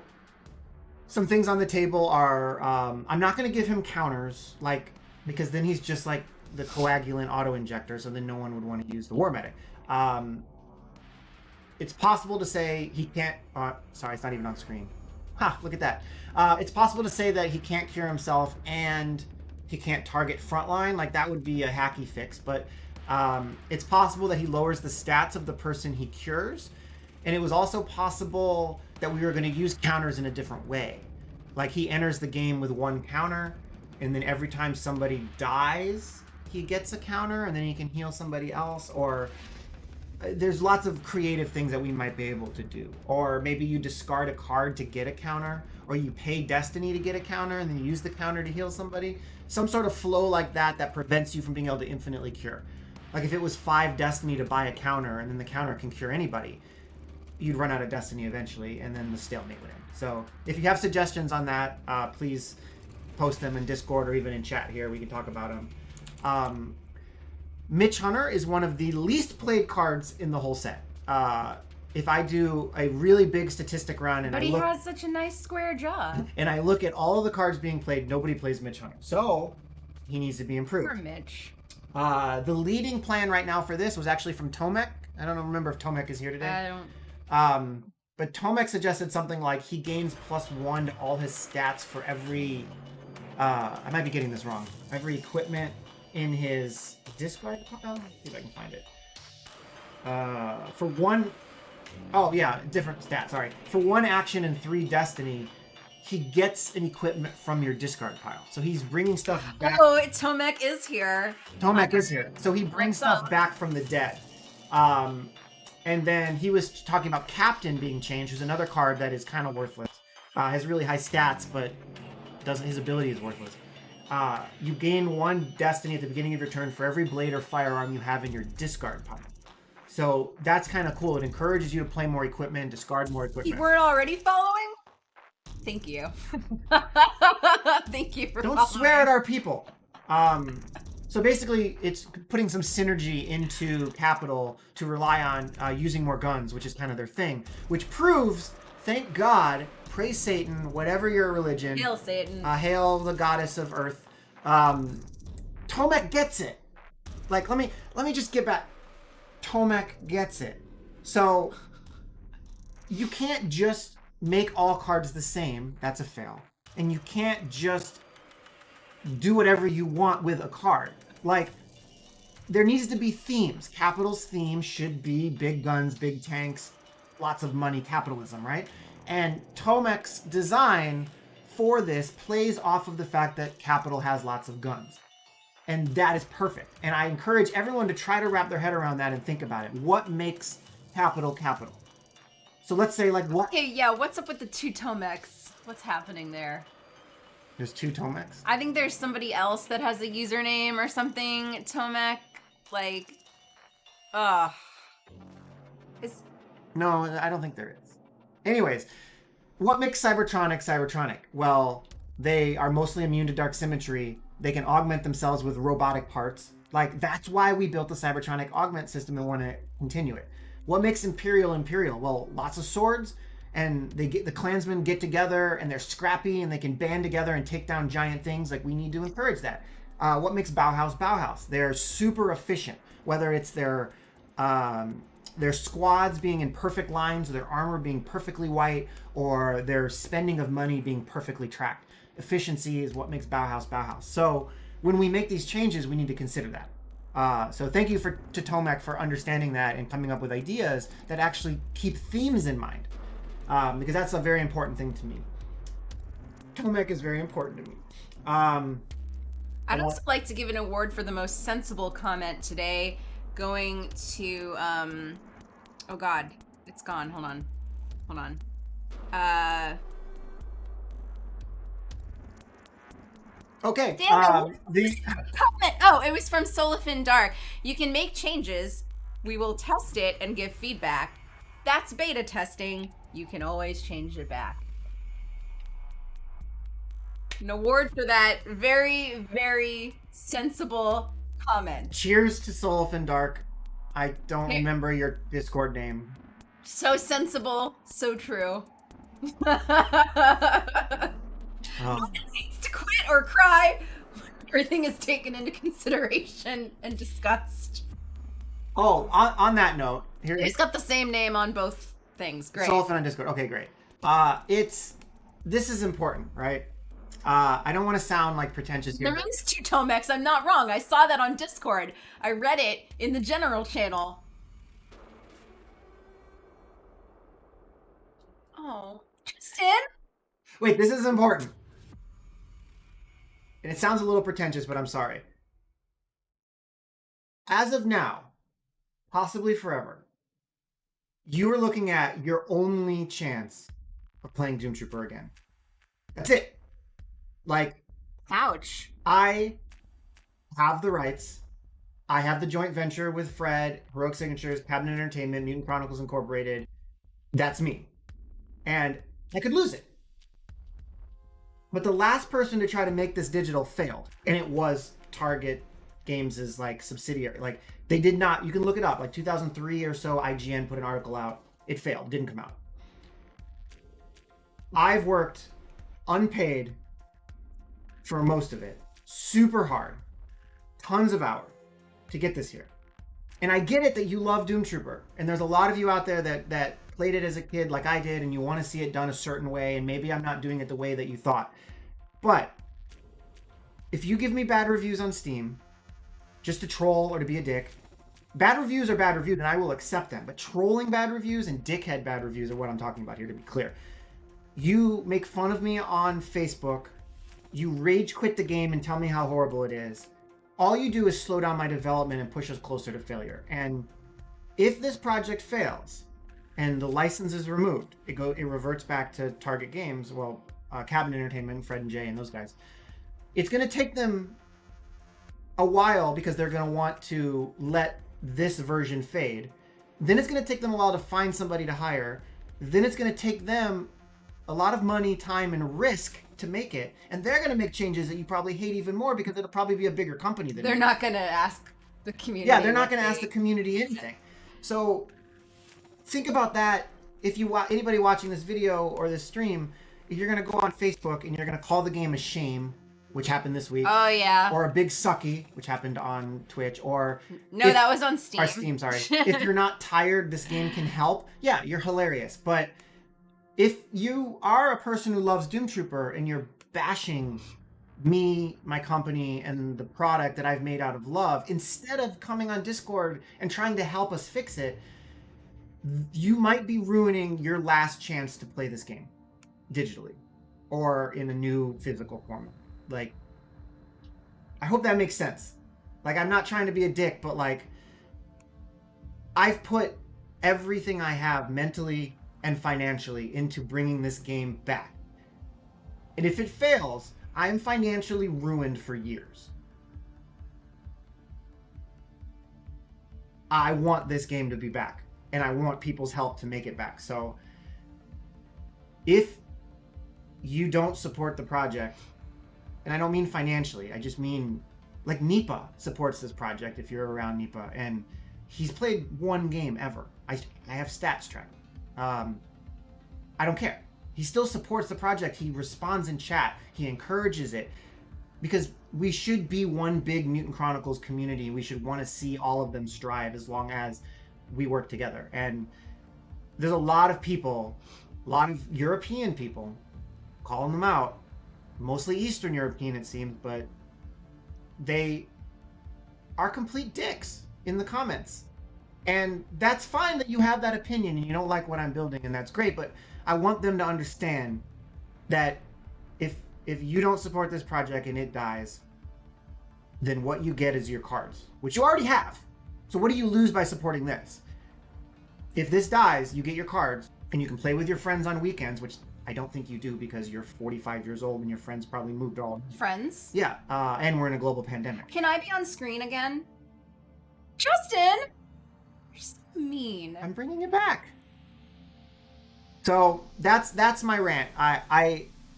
some things on the table are, I'm not going to give him counters, because then he's just like the coagulant auto-injector, so then no one would want to use the War Medic. It's possible to say he can't... sorry, it's not even on screen. Look at that. It's possible to say that he can't cure himself and he can't target frontline. Like, that would be a hacky fix. But it's possible that he lowers the stats of the person he cures. And it was also possible that we were going to use counters in a different way. Like, he enters the game with one counter, and then every time somebody dies, he gets a counter, and then he can heal somebody else. Or... there's lots of creative things that we might be able to do. Or maybe you discard a card to get a counter, or you pay Destiny to get a counter and then you use the counter to heal somebody. Some sort of flow like that prevents you from being able to infinitely cure. Like if it was 5 Destiny to buy a counter and then the counter can cure anybody, you'd run out of Destiny eventually and then the stalemate would end. So if you have suggestions on that, please post them in Discord or even in chat here. We can talk about them. Mitch Hunter is one of the least played cards in the whole set. If I do a really big statistic run and but he has such a nice square jaw. And I look at all of the cards being played, nobody plays Mitch Hunter. So he needs to be improved. Poor Mitch. The leading plan right now for this was actually from Tomek. I don't remember if Tomek is here today. I don't. But Tomek suggested something like he gains +1 to all his stats for every... I might be getting this wrong. Every equipment in his discard pile? Let's see if I can find it. For one... Oh, yeah, different stat, sorry. For one action in 3 Destiny, he gets an equipment from your discard pile. So he's bringing stuff back. Oh, Tomek is here. Tomek is here. So he brings stuff back from the dead. And then he was talking about Captain being changed, who's another card that is kind of worthless. Has really high stats, but his ability is worthless. You gain 1 Destiny at the beginning of your turn for every blade or firearm you have in your discard pile. So that's kind of cool. It encourages you to play more equipment, discard more equipment. You weren't already following? Thank you. Thank you for Don't following. swear at our people. So basically, it's putting some synergy into Capital to rely on using more guns, which is kind of their thing. Which proves, thank God, praise Satan, whatever your religion. Hail Satan. Hail the goddess of earth. Tomek gets it. Like, let me just get back. Tomek gets it. So, you can't just make all cards the same. That's a fail. And you can't just do whatever you want with a card. Like, there needs to be themes. Capital's theme should be big guns, big tanks, lots of money, capitalism, right? And Tomek's design for this plays off of the fact that Capital has lots of guns. And that is perfect. And I encourage everyone to try to wrap their head around that and think about it. What makes Capital Capital? So let's say, like, what... Okay, yeah, what's up with the 2 Tomeks? What's happening there? There's 2 Tomeks? I think there's somebody else that has a username or something. Tomek, like... No, I don't think there is. Anyways, what makes Cybertronic? Well, they are mostly immune to dark symmetry. They can augment themselves with robotic parts. Like, that's why we built the Cybertronic augment system and want to continue it. What makes Imperial? Well, lots of swords, and the clansmen get together, and they're scrappy, and they can band together and take down giant things. Like, we need to encourage that. What makes Bauhaus? They're super efficient, whether it's their squads being in perfect lines, or their armor being perfectly white, or their spending of money being perfectly tracked. Efficiency is what makes Bauhaus. So when we make these changes, we need to consider that. So thank you to Tomek for understanding that and coming up with ideas that actually keep themes in mind. Because that's a very important thing to me. Tomek is very important to me. I'd also like to give an award for the most sensible comment today, going to, oh God, it's gone. Hold on. Okay. Comment. Oh, it was from Solifin Dark. You can make changes. We will test it and give feedback. That's beta testing. you can always change it back. An award for that very, very sensible comment. Cheers to Solifin Dark. I don't Hey. remember your Discord name. So sensible, so true. Oh. No one needs to quit or cry. Everything is taken into consideration and discussed. Oh, on that note, here He's got the same name on both things. Great. Solifin on Discord. Okay, great. This is important, right? I don't want to sound like pretentious here. There is 2 Tomex. I'm not wrong. I saw that on Discord. I read it in the general channel. Oh, Justin? Wait, this is important. And it sounds a little pretentious, but I'm sorry. As of now, possibly forever, you are looking at your only chance of playing Doomtrooper again. That's it. Like, Ouch. I have the rights. I have the joint venture with Fred, Heroic Signatures, Cabinet Entertainment, Mutant Chronicles Incorporated. That's me. And I could lose it. But the last person to try to make this digital failed. And it was Target Games' like subsidiary. Like, they did not, you can look it up, like 2003 or so, IGN put an article out. It failed, didn't come out. I've worked unpaid for most of it, super hard, tons of hours to get this here. And I get it that you love Doomtrooper, and there's a lot of you out there that played it as a kid like I did, and you want to see it done a certain way, and maybe I'm not doing it the way that you thought. But if you give me bad reviews on Steam, just to troll or to be a dick, bad reviews are bad reviews, and I will accept them. But trolling bad reviews and dickhead bad reviews are what I'm talking about here, to be clear. You make fun of me on Facebook, you rage quit the game and tell me how horrible it is. All you do is slow down my development and push us closer to failure. And if this project fails and the license is removed, it reverts back to Target Games, Cabinet Entertainment, Fred and Jay and those guys. It's going to take them a while because they're going to want to let this version fade. Then it's going to take them a while to find somebody to hire. Then it's going to take them a lot of money, time, and risk to make it. And they're going to make changes that you probably hate even more because it'll probably be a bigger company than They're you. not going to ask the community. Yeah, they're not going to ask the community anything. So think about that. If you anybody watching this video or this stream, if you're going to go on Facebook and you're going to call the game a shame, which happened this week. Oh, yeah. Or a big sucky, which happened on Twitch. Or no, that was on Steam. Or Steam, sorry. If you're not tired, this game can help. Yeah, you're hilarious. But if you are a person who loves Doomtrooper and you're bashing me, my company, and the product that I've made out of love, instead of coming on Discord and trying to help us fix it, you might be ruining your last chance to play this game digitally or in a new physical format. Like, I hope that makes sense. Like, I'm not trying to be a dick, but like, I've put everything I have mentally and financially into bringing this game back. And if it fails, I'm financially ruined for years. I want this game to be back, and I want people's help to make it back. So if you don't support the project, and I don't mean financially, I just mean like Nipa supports this project if you're around Nipa, and he's played one game ever. I have stats tracked. I don't care. He still supports the project. He responds in chat. He encourages it because we should be one big Mutant Chronicles community. We should want to see all of them strive as long as we work together. And there's a lot of people, a lot of European people calling them out, mostly Eastern European it seems, but they are complete dicks in the comments. And that's fine that you have that opinion and you don't like what I'm building, and that's great, but I want them to understand that if you don't support this project and it dies, then what you get is your cards, which you already have. So what do you lose by supporting this? If this dies, you get your cards and you can play with your friends on weekends, which I don't think you do because you're 45 years old and your friends probably moved all. Friends? Yeah, and we're in a global pandemic. Can I be on screen again? Justin! You're so mean. I'm bringing it back. So that's my rant.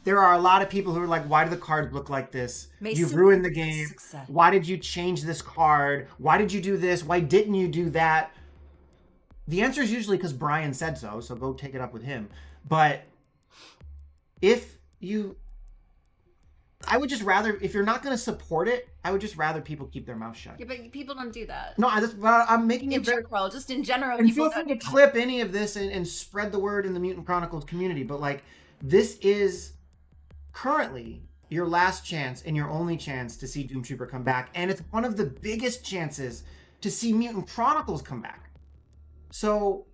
There are a lot of people who are like, why do the cards look like this? You've ruined the game. Success. Why did you change this card? Why did you do this? Why didn't you do that? The answer is usually because Brian said so go take it up with him. But I would just rather, if you're not going to support it, I would just rather people keep their mouth shut. Yeah, but people don't do that. No, I'm making In it general, just in general, and people feel free don't. to clip any of this and spread the word in the Mutant Chronicles community. But like, this is currently your last chance and your only chance to see Doomtrooper come back, and it's one of the biggest chances to see Mutant Chronicles come back. So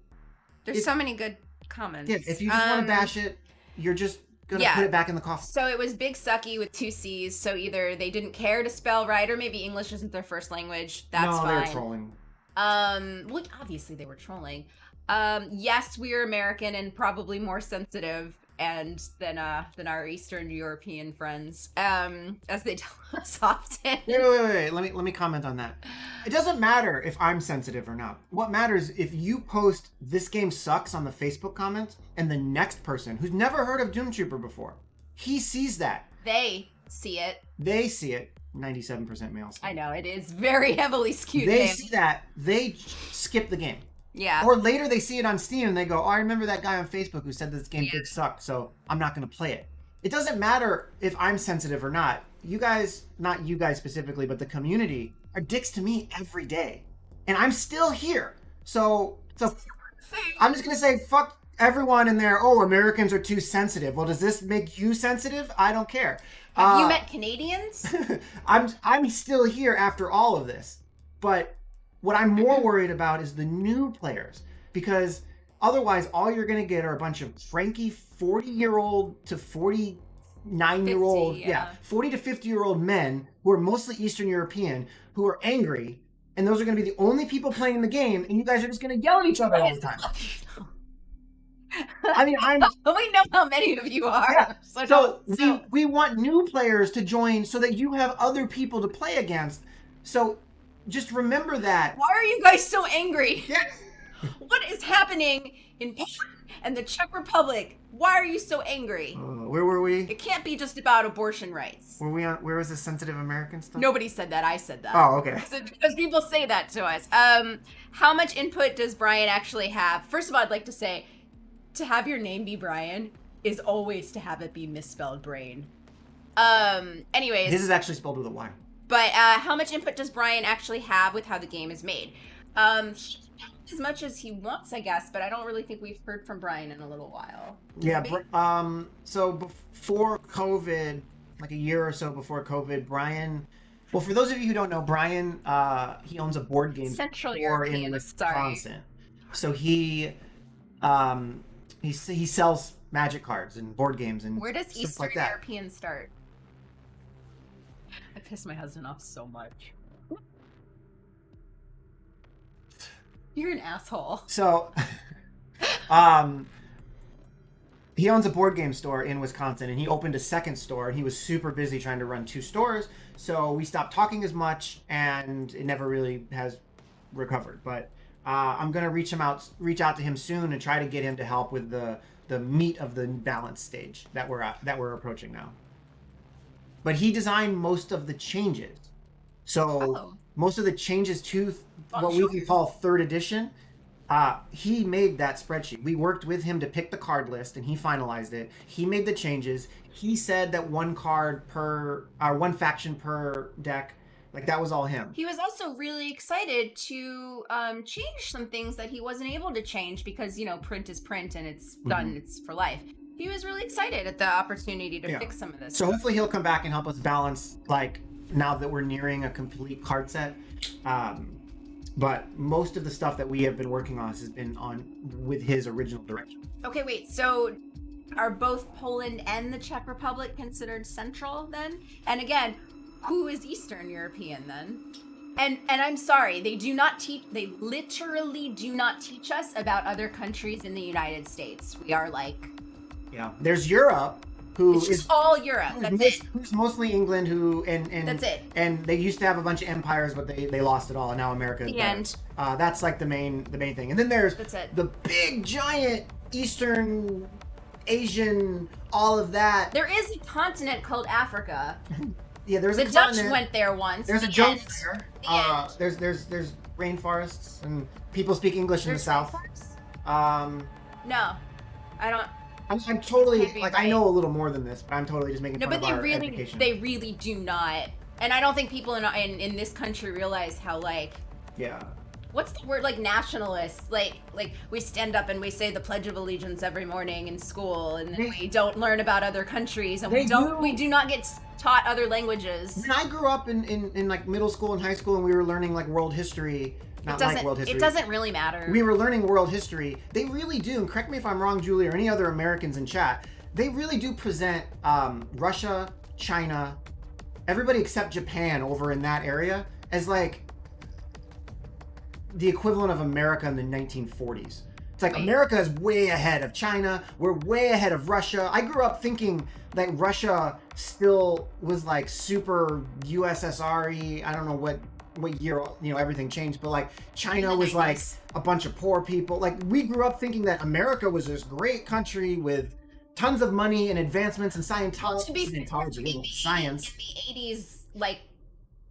There's so many good comments. yeah, if you just want to bash it, you're just gonna put it back in the coffin. So it was Big Sucky with 2 C's. So either they didn't care to spell right, or maybe English isn't their first language. That's fine. No, they're trolling. Well, obviously they were trolling. Yes, we are American and probably more sensitive than our Eastern European friends, as they tell us often. Wait. Let me comment on that. It doesn't matter if I'm sensitive or not. What matters if you post "this game sucks" on the Facebook comments, and the next person who's never heard of Doomtrooper before, he sees that. They see it. 97% male. I know, it is very heavily skewed. They see that. They skip the game. Yeah. Or later they see it on Steam and they go, oh, I remember that guy on Facebook who said this game did suck, so I'm not going to play it. It doesn't matter if I'm sensitive or not. You guys, not you guys specifically, but the community are dicks to me every day. And I'm still here. So I'm just going to say, fuck everyone in there. Oh, Americans are too sensitive. Well, does this make you sensitive? I don't care. Have you met Canadians? I'm still here after all of this. But what I'm more worried about is the new players, because otherwise all you're going to get are a bunch of cranky 40-year-old to 49-year-old, 40 to 50-year-old men who are mostly Eastern European who are angry, and those are going to be the only people playing the game, and you guys are just going to yell at each other all the time. I mean, we know how many of you are. Yeah. So we want new players to join so that you have other people to play against. So just remember that. Why are you guys so angry? Yeah. What is happening in Poland and the Czech Republic? Why are you so angry? Where were we? It can't be just about abortion rights. Were we on? Where was the sensitive American stuff? Nobody said that. I said that. Oh, okay. Because people say that to us. How much input does Brian actually have? First of all, I'd like to say, to have your name be Brian is always to have it be misspelled brain. Anyways. His is actually spelled with a Y. But how much input does Brian actually have with how the game is made? As much as he wants, I guess, but I don't really think we've heard from Brian in a little while. Yeah, so before COVID, like a year or so before COVID, Brian, well, for those of you who don't know, Brian, he owns a board game Central store European, in Wisconsin. So he sells magic cards and board games and where does stuff Eastern like that. European start? I piss my husband off so much. You're an asshole. So, he owns a board game store in Wisconsin, and he opened a second store, and he was super busy trying to run 2 stores. So we stopped talking as much, and it never really has recovered. But I'm gonna reach out to him soon and try to get him to help with the meat of the balance stage that we're approaching now. But he designed most of the changes. So most of the changes to what we can call 3rd edition, he made that spreadsheet. We worked with him to pick the card list, and he finalized it. He made the changes. He said that one faction per deck, like that was all him. He was also really excited to change some things that he wasn't able to change because, print is print and it's done, it's for life. He was really excited at the opportunity to fix some of this. So hopefully he'll come back and help us balance, like, now that we're nearing a complete card set. But most of the stuff that we have been working on has been with his original direction. Okay, wait. So are both Poland and the Czech Republic considered central then? And again, who is Eastern European then? And I'm sorry, they literally do not teach us about other countries in the United States. We are like... Yeah. There's Europe, it's just all Europe. That's it. Who's mostly England, and that's it. And they used to have a bunch of empires, but they lost it all, and now America is better. That's like the main thing. And then there's the big giant Eastern Asian, all of that. There is a continent called Africa. Yeah, there's The a Dutch continent. went there once. There's a The jungle end. there. The end. There's rainforests and people speak English in the There's South. rainforests? No, I don't. I'm totally Can't be like right. I know a little more than this, but I'm totally just making No, fun but of our education. they really do not. And I don't think people in this country realize how like Yeah. what's the word, like nationalists, like we stand up and we say the Pledge of Allegiance every morning in school, and then we don't learn about other countries, and we do not get taught other languages. When I grew up in like middle school and high school, and we were learning like world history, world history. It doesn't really matter. We were learning world history. They really do, and correct me if I'm wrong, Julie, or any other Americans in chat. They really do present Russia, China, everybody except Japan over in that area as like the equivalent of America in the 1940s. It's like America is way ahead of China. We're way ahead of Russia. I grew up thinking that Russia still was like super USSR-y. I don't know what year, you know, everything changed, but like China was like a bunch of poor people. Like we grew up thinking that America was this great country with tons of money and advancements in science. To be fair, science. In the 80s, like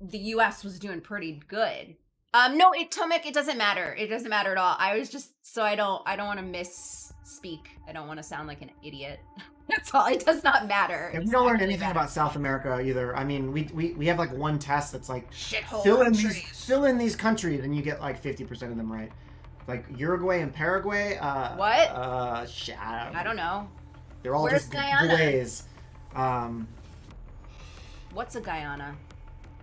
the U.S. was doing pretty good. No, Tomek, it doesn't matter. It doesn't matter at all. I was just I don't want to misspeak. I don't want to sound like an idiot. That's all. It does not matter. And we don't learn anything about South America either. I mean, we have like one test that's like shithole fill in these countries, and you get like 50% of them right. Like Uruguay and Paraguay. What? I don't know. They're all Where's just Guyana? Guays. What's a Guyana?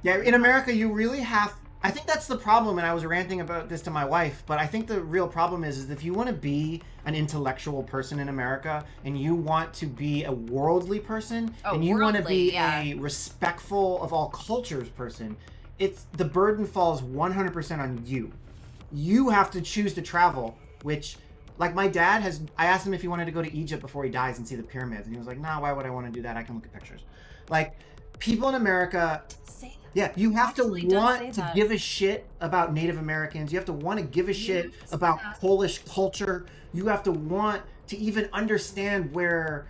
Yeah, in America, you really have. I think that's the problem, and I was ranting about this to my wife, but I think the real problem is if you want to be an intellectual person in America, and you want to be a worldly person, and you want to be a respectful of all cultures person, the burden falls 100% on you. You have to choose to travel, which, like my dad I asked him if he wanted to go to Egypt before he dies and see the pyramids, and he was like, nah, why would I want to do that? I can look at pictures. Like, people in America... Yeah, you have to want to give a shit about Native Americans. You have to want to give a shit about Polish culture. You have to want to even understand where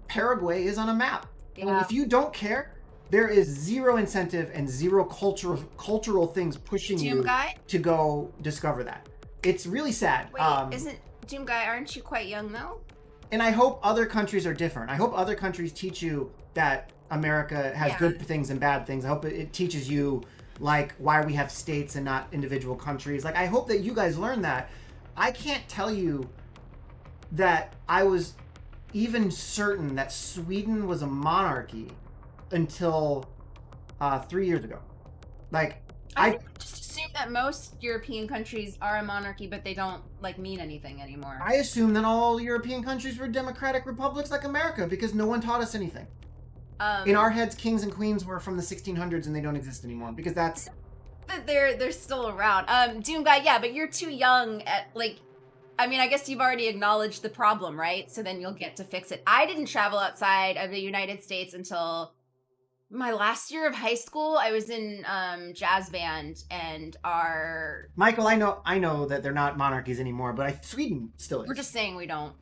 Paraguay is on a map. Yeah. And if you don't care, there is zero incentive and zero cultural things pushing you to go discover that. It's really sad. Wait, isn't Doom Guy, aren't you quite young though? And I hope other countries are different. I hope other countries teach you that America has good things and bad things. I hope it teaches you like why we have states and not individual countries. Like I hope that you guys learn that. I can't tell you that I was even certain that Sweden was a monarchy until 3 years ago. Like I just assume that most European countries are a monarchy, but they don't like mean anything anymore. I assume that all European countries were democratic republics like America because no one taught us anything. In our heads, kings and queens were from the 1600s and they don't exist anymore because that's... But they're still around. Doom Guy, yeah, but you're too young at, like... I mean, I guess you've already acknowledged the problem, right? So then you'll get to fix it. I didn't travel outside of the United States until my last year of high school. I was in jazz band and Michael, I know that they're not monarchies anymore, but Sweden still is. We're just saying we don't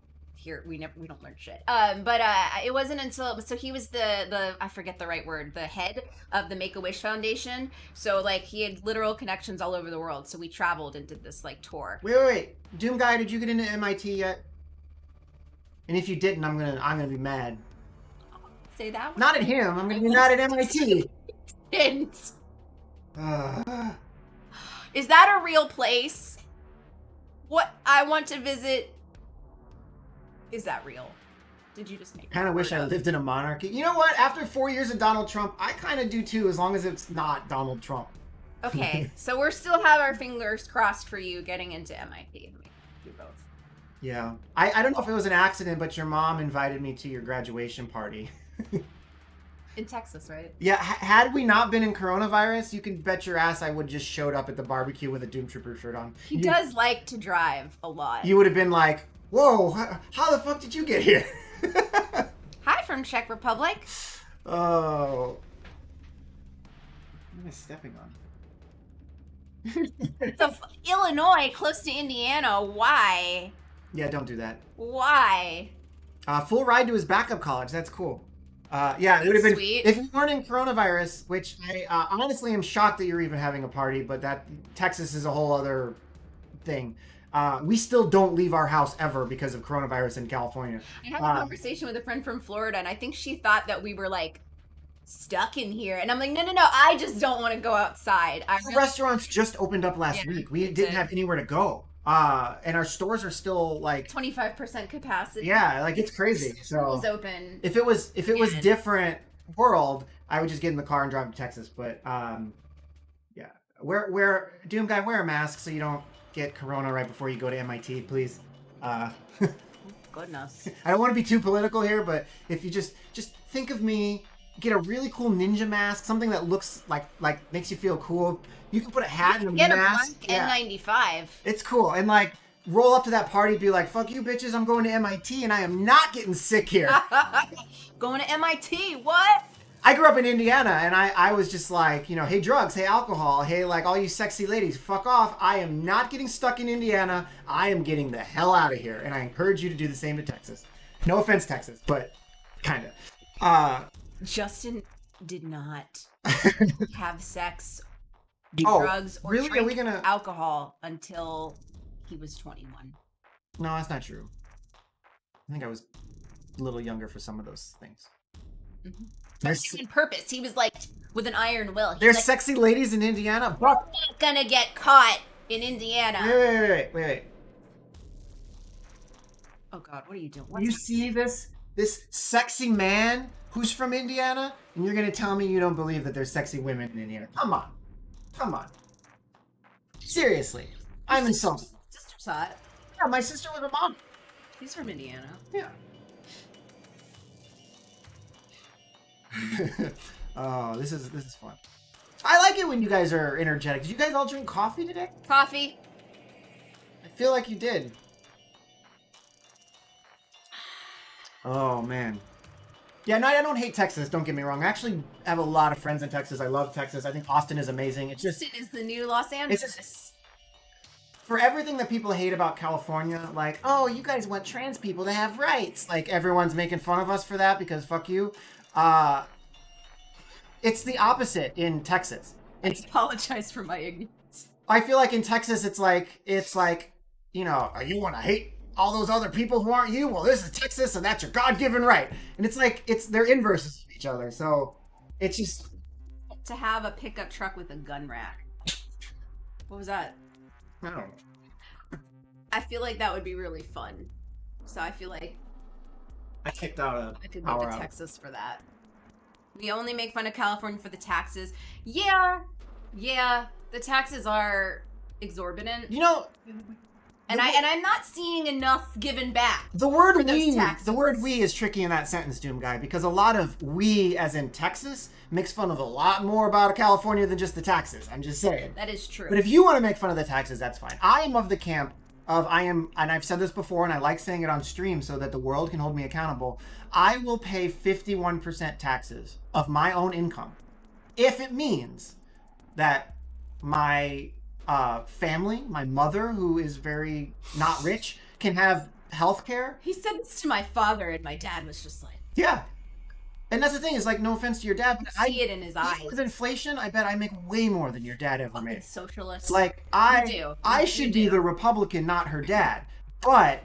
learn shit. But it wasn't until he was the I forget the right word, the head of the Make-A-Wish Foundation. So like he had literal connections all over the world. So we traveled and did this like tour. Wait. Doom Guy, did you get into MIT yet? And if you didn't, I'm gonna be mad. Say that one. Not at him. I'm gonna be mad at MIT. Didn't. Is that a real place? What I want to visit. Is that real? Did you just make? Kind of wish I lived in a monarchy. You know what? After 4 years of Donald Trump, I kind of do too, as long as it's not Donald Trump. Okay, so we're still have our fingers crossed for you getting into MIT. Do both. Yeah, I don't know if it was an accident, but your mom invited me to your graduation party. In Texas, right? Yeah, had we not been in coronavirus, you can bet your ass I would just showed up at the barbecue with a Doomtrooper shirt on. He does like to drive a lot. You would have been like, whoa, how the fuck did you get here? Hi from Czech Republic. Oh. What am I stepping on? Illinois, close to Indiana. Why? Yeah, don't do that. Why? Full ride to his backup college. That's cool. Yeah, it would have been Sweet. if we weren't in coronavirus, which I honestly am shocked that you're even having a party. But that Texas is a whole other thing. We still don't leave our house ever because of coronavirus in California. I had a conversation with a friend from Florida, and I think she thought that we were like stuck in here. And I'm like, no, no, no. I just don't want to go outside. The restaurants just opened up last week. We didn't have anywhere to go. And our stores are still like 25% capacity. Yeah, like it's crazy. Schools So open. if it was different world, I would just get in the car and drive to Texas. But yeah, wear Doom guy, wear a mask so you don't get corona right before you go to MIT, please. Goodness. I don't want to be too political here, but if you just think of me, get a really cool ninja mask, something that looks like makes you feel cool. You can put a hat and a Get mask. a blank N95. It's cool. And like roll up to that party, be like, fuck you bitches, I'm going to MIT and I am not getting sick here. Going to MIT, what? I grew up in Indiana and I was just like, you know, hey drugs, hey alcohol, hey like all you sexy ladies, fuck off. I am not getting stuck in Indiana. I am getting the hell out of here. And I encourage you to do the same to Texas. No offense, Texas, but kind of. Justin did not have sex, do Oh, drugs, or really? Are drink we gonna- alcohol until he was 21. No, that's not true. I think I was a little younger for some of those things. Mm-hmm. There's, On purpose. He was like with an iron will. He's there's like, sexy ladies in Indiana. we're not gonna get caught in Indiana. Wait. Oh God, what are you doing? You see this sexy man who's from Indiana, and you're gonna tell me you don't believe that there's sexy women in Indiana? Come on. Seriously, I'm insulted. Sister's hot. Yeah, my sister was a mom. He's from Indiana. Yeah. Oh, this is fun. I like it when you guys are energetic. Did you guys all drink coffee today? Coffee. I feel like you did. Oh man. Yeah, no, I don't hate Texas. Don't get me wrong. I actually have a lot of friends in Texas. I love Texas. I think Austin is amazing. It's just Austin is the new Los Angeles. just- for everything that people hate about California, like, oh, you guys want trans people to have rights. Like everyone's making fun of us for that because fuck you. It's the opposite in Texas. I apologize for my ignorance. I feel like in Texas, it's like, you know, you want to hate all those other people who aren't you? Well, this is Texas, and that's your God-given right. And it's like, they're inverses of each other. So it's just... To have a pickup truck with a gun rack. What was that? I don't know. I feel like that would be really fun. So I feel like I kicked out a I could power go to out. Texas for that. We only make fun of California for the taxes. Yeah, the taxes are exorbitant. You know, And I'm not seeing enough given back. the word for those "we," taxes. the word "we" is tricky in that sentence, Doom Guy, because a lot of "we," as in Texas, makes fun of a lot more about California than just the taxes. I'm just saying. That is true. But if you want to make fun of the taxes, that's fine. I am of the camp of and I've said this before, and I like saying it on stream so that the world can hold me accountable. I will pay 51% taxes of my own income if it means that my family, my mother, who is very not rich, can have health care. He said this to my father, and my dad was just like, Yeah. And that's the thing, is like, no offense to your dad, but I see it in his eyes. with inflation, I bet I make way more than your dad ever Fucking made. socialist. Like, You do. I You should be do. the Republican, not her dad. But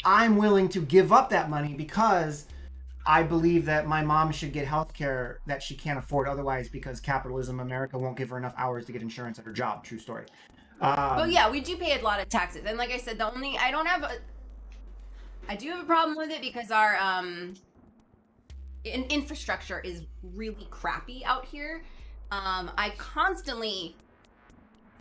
I'm willing to give up that money because I believe that my mom should get health care that she can't afford otherwise because capitalism, America won't give her enough hours to get insurance at her job. True story. Well, yeah, we do pay a lot of taxes, and like I said, I do have a problem with it because our infrastructure is really crappy out here. I constantly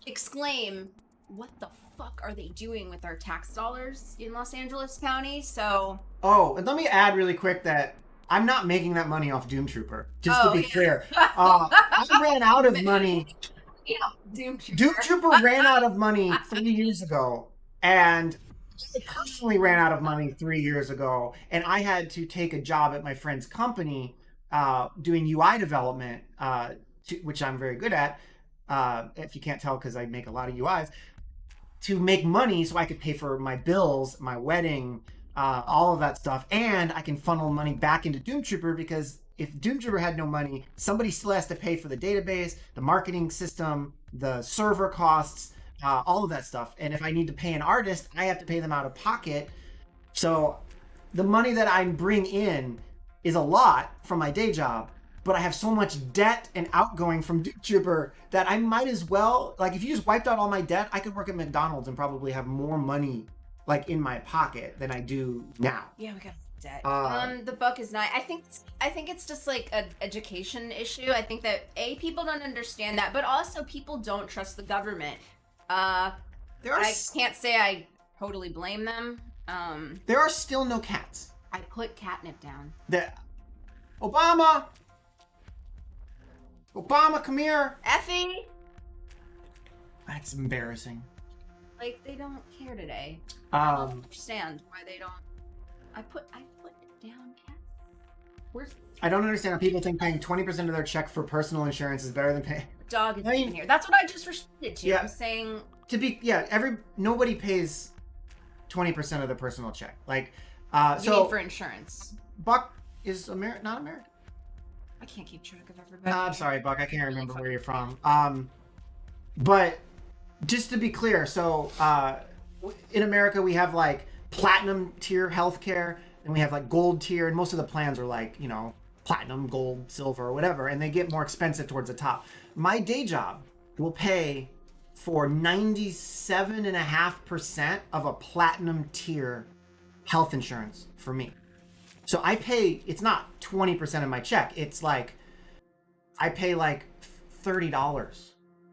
exclaim, "What the fuck are they doing with our tax dollars in Los Angeles County?" So, Oh, and let me add really quick that I'm not making that money off Doomtrooper. Just to Oh, be yeah. clear. I ran out of money. Doomtrooper ran out of money 3 years ago, and I personally ran out of money 3 years ago, and I had to take a job at my friend's company doing UI development, which I'm very good at, if you can't tell because I make a lot of UIs. to make money so I could pay for my bills, my wedding, all of that stuff, and I can funnel money back into Doomtrooper, because if Doomtrooper had no money, somebody still has to pay for the database, the marketing system, the server costs, all of that stuff. And if I need to pay an artist, I have to pay them out of pocket. So the money that I bring in is a lot from my day job, but I have so much debt and outgoing from Doomtrooper that I might as well, like, if you just wiped out all my debt, I could work at McDonald's and probably have more money like in my pocket than I do now. Yeah, we got debt. The book is not. I think it's just like an education issue. I think that people don't understand that, but also people don't trust the government. I can't say I totally blame them. There are still no cats. I put catnip down. Obama, come here. Effie. That's embarrassing. Like, they don't care today. I don't understand why they don't. I put down cats. I don't understand how people think paying 20% of their check for personal insurance is better than paying. Dog is in here. That's what I just responded to. Yeah. I'm saying nobody pays 20% of their personal check. Like, you mean for insurance. Buck is not American. I can't keep track of everybody. I'm sorry, Buck. I can't remember where you're from. But just to be clear, so in America we have like platinum tier healthcare, and we have like gold tier, and most of the plans are like, you know, platinum, gold, silver, or whatever, and they get more expensive towards the top. My day job will pay for 97.5% of a platinum tier health insurance for me. So I pay, it's not 20% of my check. It's like, I pay like $30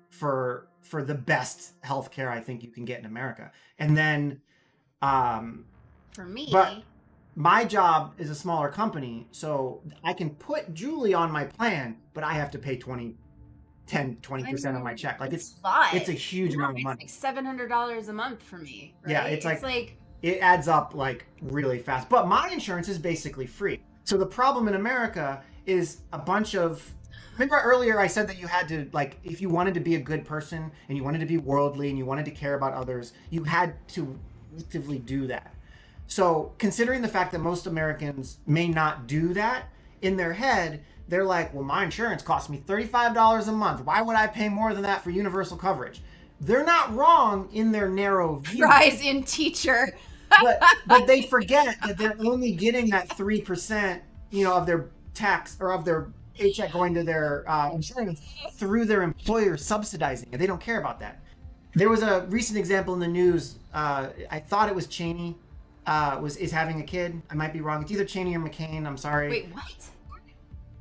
for the best healthcare I think you can get in America. And then, for me, but my job is a smaller company, so I can put Julie on my plan, but I have to pay 20% of my check. Like, it's a huge amount of money. It's like $700 a month for me. Right? Yeah, it's like it adds up like really fast. But my insurance is basically free. So the problem in America is a bunch of. Remember earlier I said that you had to, like, if you wanted to be a good person and you wanted to be worldly and you wanted to care about others, you had to actively do that. So considering the fact that most Americans may not do that, in their head, they're like, well, my insurance costs me $35 a month. Why would I pay more than that for universal coverage? They're not wrong in their narrow view. Rise in teacher. but they forget that they're only getting that 3%, of their tax or of their paycheck going to their insurance through their employer subsidizing it. They don't care about that. There was a recent example in the news. I thought it was Cheney is having a kid. I might be wrong. It's either Cheney or McCain. I'm sorry. Wait, what?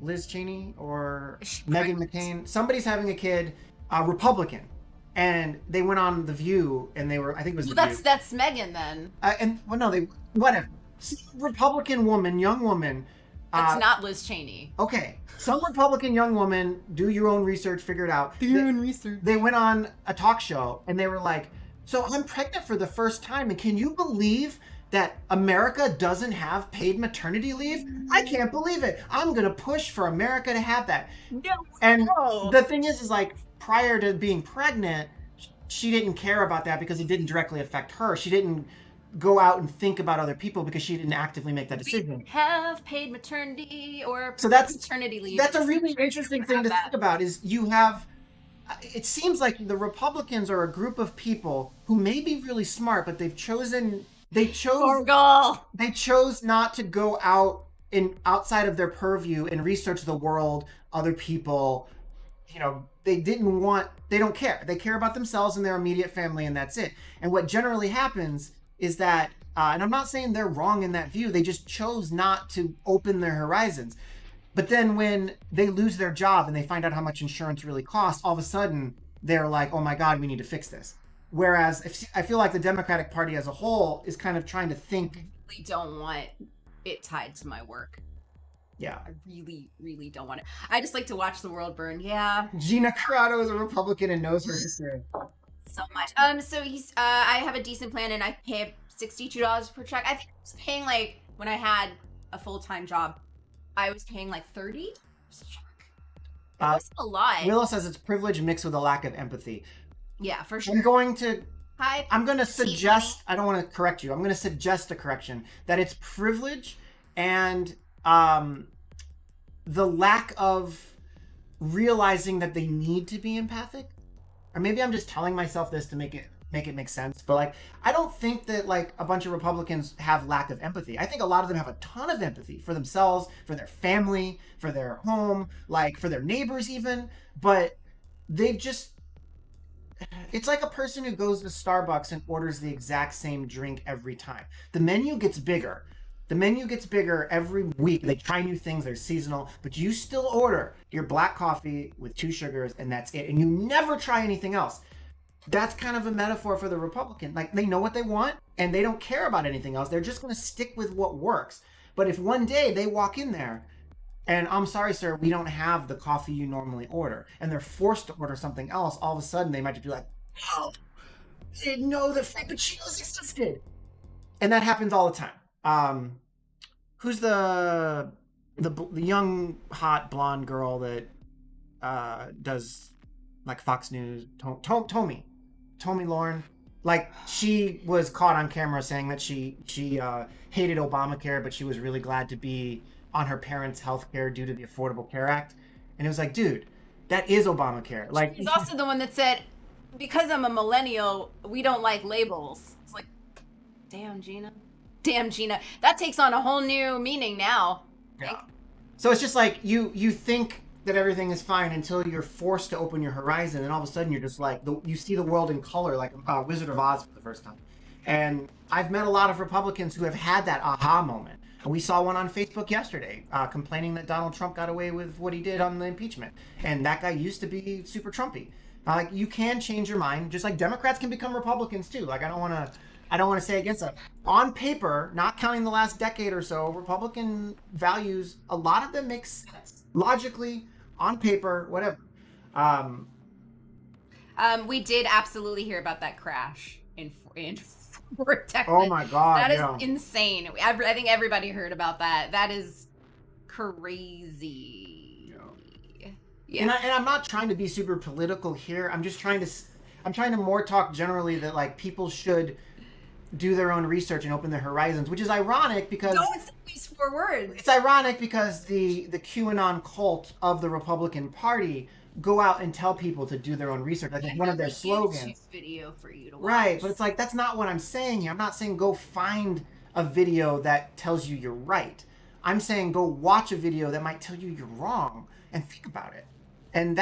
Liz Cheney or Meghan McCain. Somebody's having a kid, Republican. And they went on The View, and they were, I think it was The View. That's Meghan then. Whatever. Republican woman, young woman. That's not Liz Cheney. Okay. Some Republican young woman, do your own research, figure it out. Do your own research. They went on a talk show, and they were like, so I'm pregnant for the first time, and can you believe that America doesn't have paid maternity leave? I can't believe it. I'm going to push for America to have that. No. And the thing is like, prior to being pregnant, she didn't care about that because it didn't directly affect her. She didn't go out and think about other people because she didn't actively make that decision. We have paid maternity or paternity leave. That's a really interesting thing to think about, is you have, it seems like the Republicans are a group of people who may be really smart, but they chose not to go outside of their purview and research the world, other people. They don't care. They care about themselves and their immediate family, and that's it. And what generally happens is that, and I'm not saying they're wrong in that view, they just chose not to open their horizons. But then when they lose their job and they find out how much insurance really costs, all of a sudden they're like, oh my God, we need to fix this. Whereas I feel like the Democratic Party as a whole is kind of trying to think. I really don't want it tied to my work. Yeah. I really, really don't want it. I just like to watch the world burn. Yeah. Gina Carano is a Republican and knows her history. So much. So I have a decent plan and I pay $62 per check. I think I was paying, like, when I had a full-time job, I was paying like $30 a check. That's a lot. Willow says it's privilege mixed with a lack of empathy. Yeah, for sure. I'm going to Hi. I'm going to suggest, I don't want to correct you. I'm going to suggest a correction that it's privilege and the lack of realizing that they need to be empathic. Or maybe I'm just telling myself this to make it make sense, but like I don't think that like a bunch of Republicans have lack of empathy. I think a lot of them have a ton of empathy for themselves, for their family, for their home, like for their neighbors even, but they've just it's like a person who goes to Starbucks and orders the exact same drink every time. The menu gets bigger. The menu gets bigger every week. They try new things, they're seasonal, but you still order your black coffee with 2 sugars and that's it. And you never try anything else. That's kind of a metaphor for the Republican. Like they know what they want and they don't care about anything else. They're just going to stick with what works. But if one day they walk in there and I'm sorry, sir, we don't have the coffee you normally order, and they're forced to order something else, all of a sudden they might just be like, oh, I didn't know that frappuccinos existed. And that happens all the time. Who's the young hot blonde girl that does like Fox News? Tommy Lauren. Like she was caught on camera saying that she hated Obamacare, but she was really glad to be on her parents' health care due to the Affordable Care Act. And it was like, dude, that is Obamacare. Like He's also the one that said, because I'm a millennial, we don't like labels. It's like, damn, Gina. Damn, Gina. That takes on a whole new meaning now. Yeah. So it's just like you think that everything is fine until you're forced to open your horizon, and all of a sudden you're just like, you see the world in color, like Wizard of Oz for the first time. And I've met a lot of Republicans who have had that aha moment. And we saw one on Facebook yesterday complaining that Donald Trump got away with what he did on the impeachment. And that guy used to be super Trumpy. Like you can change your mind, just like Democrats can become Republicans too. Like I don't want to say against that. On paper, not counting the last decade or so, Republican values, a lot of them make sense. Logically, on paper, whatever. We did absolutely hear about that crash in Fort Texas. Oh my God. That is insane. I think everybody heard about that. That is crazy. Yeah. And I'm not trying to be super political here. I'm trying to more talk generally that like people should do their own research and open their horizons, which is ironic because don't say these 4 words. It's ironic because the QAnon cult of the Republican Party go out and tell people to do their own research. I think one of their slogans. Video for you to watch. Right, but it's like that's not what I'm saying here. I'm not saying go find a video that tells you you're right. I'm saying go watch a video that might tell you you're wrong and think about it. And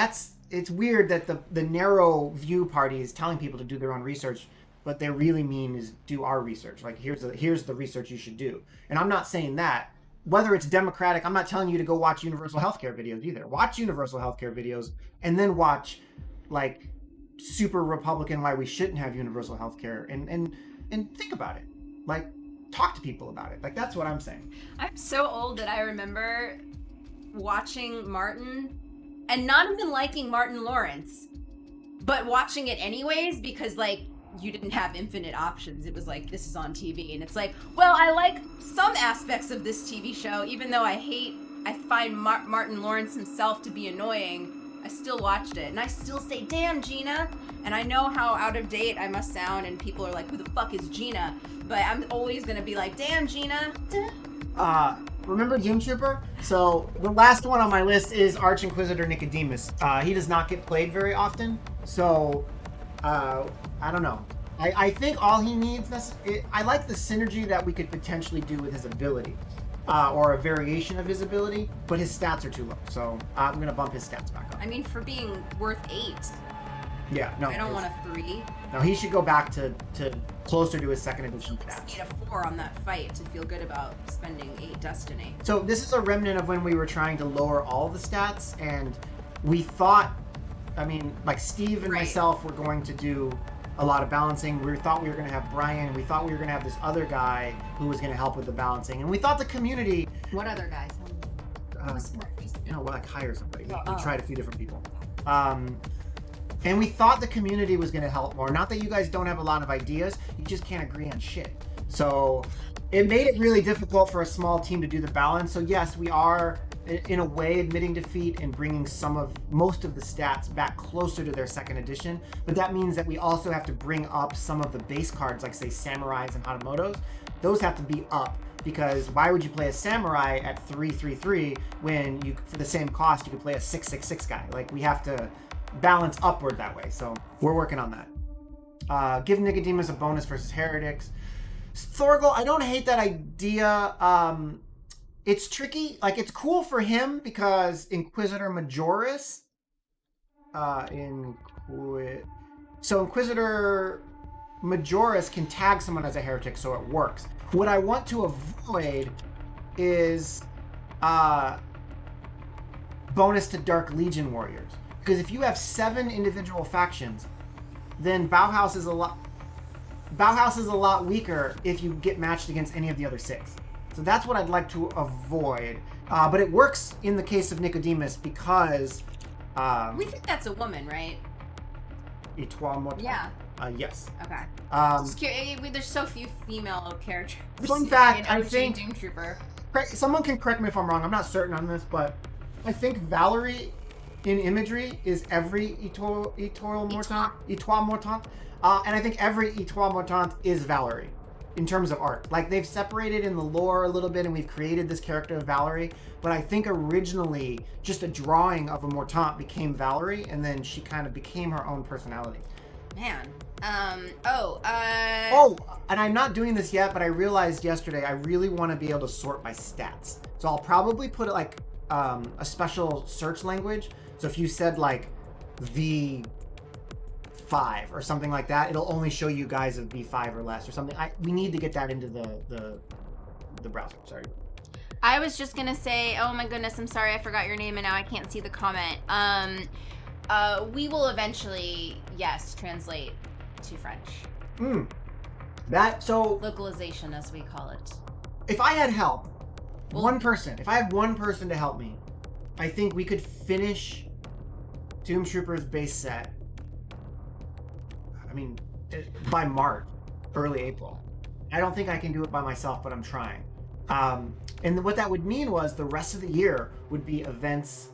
it's weird that the narrow view party is telling people to do their own research. What they really mean is do our research. Like here's the research you should do. And I'm not saying that. Whether it's democratic, I'm not telling you to go watch universal healthcare videos either. Watch universal healthcare videos and then watch like super Republican why we shouldn't have universal healthcare and think about it. Like talk to people about it. Like that's what I'm saying. I'm so old that I remember watching Martin and not even liking Martin Lawrence, but watching it anyways because like you didn't have infinite options. It was like, this is on TV. And it's like, well, I like some aspects of this TV show, even though I find Martin Lawrence himself to be annoying. I still watched it. And I still say, damn, Gina. And I know how out of date I must sound. And people are like, who the fuck is Gina? But I'm always going to be like, damn, Gina. Remember Doomtrooper? So the last one on my list is Arch Inquisitor Nicodemus. He does not get played very often. So... I don't know. I think all he needs, I like the synergy that we could potentially do with his ability, or a variation of his ability, but his stats are too low. So I'm going to bump his stats back up. I mean, for being worth 8. Yeah, no. I don't want a 3. No, he should go back to closer to his 2nd edition stats. Need a 4 on that fight to feel good about spending 8 destiny. So this is a remnant of when we were trying to lower all the stats, and we thought, I mean, like Steve and myself were going to do a lot of balancing. We thought we were going to have Brian. We thought we were going to have this other guy who was going to help with the balancing. And we thought the community... What other guys? We'll like hire somebody. We tried a few different people. And we thought the community was going to help more. Not that you guys don't have a lot of ideas. You just can't agree on shit. So it made it really difficult for a small team to do the balance. So yes, we are in a way admitting defeat and bringing most of the stats back closer to their second edition, but that means that we also have to bring up some of the base cards, like say samurais and hatamotos. Those have to be up, because why would you play a samurai at 3/3/3 when you, for the same cost, you could play a 6/6/6 guy? Like, we have to balance upward that way. So we're working on that. Give Nicodemus a bonus versus heretics. Thorgal, I don't hate that idea. It's tricky. Like, it's cool for him because Inquisitor Majoris. Inquisitor Majoris can tag someone as a heretic, so it works. What I want to avoid is bonus to Dark Legion warriors, because if you have 7 individual factions, then Bauhaus is a lot weaker if you get matched against any of the other 6. So that's what I'd like to avoid. But it works in the case of Nicodemus because... we think that's a woman, right? Yeah. Yes. Okay. There's so few female characters. Fun fact, I OG think... Doomtrooper. Someone can correct me if I'm wrong. I'm not certain on this, but I think Valerie in imagery is every Etoile Mortant. And I think every Etoile Mortant is Valerie in terms of art. Like, they've separated in the lore a little bit, and we've created this character of Valerie, but I think originally just a drawing of a Mortant became Valerie, and then she kind of became her own personality. Man. And I'm not doing this yet, but I realized yesterday I really want to be able to sort by stats. So I'll probably put it like a special search language. So if you said like V5 or something like that, it'll only show you guys of V5 or less or something. We need to get that into the browser. Sorry. I was just gonna say, oh my goodness, I'm sorry, I forgot your name and now I can't see the comment. We will eventually, yes, translate to French. Localization, as we call it. If I had help, if I had one person to help me, I think we could finish Doomtrooper's base set, by March, early April. I don't think I can do it by myself, but I'm trying. And what that would mean was the rest of the year would be events,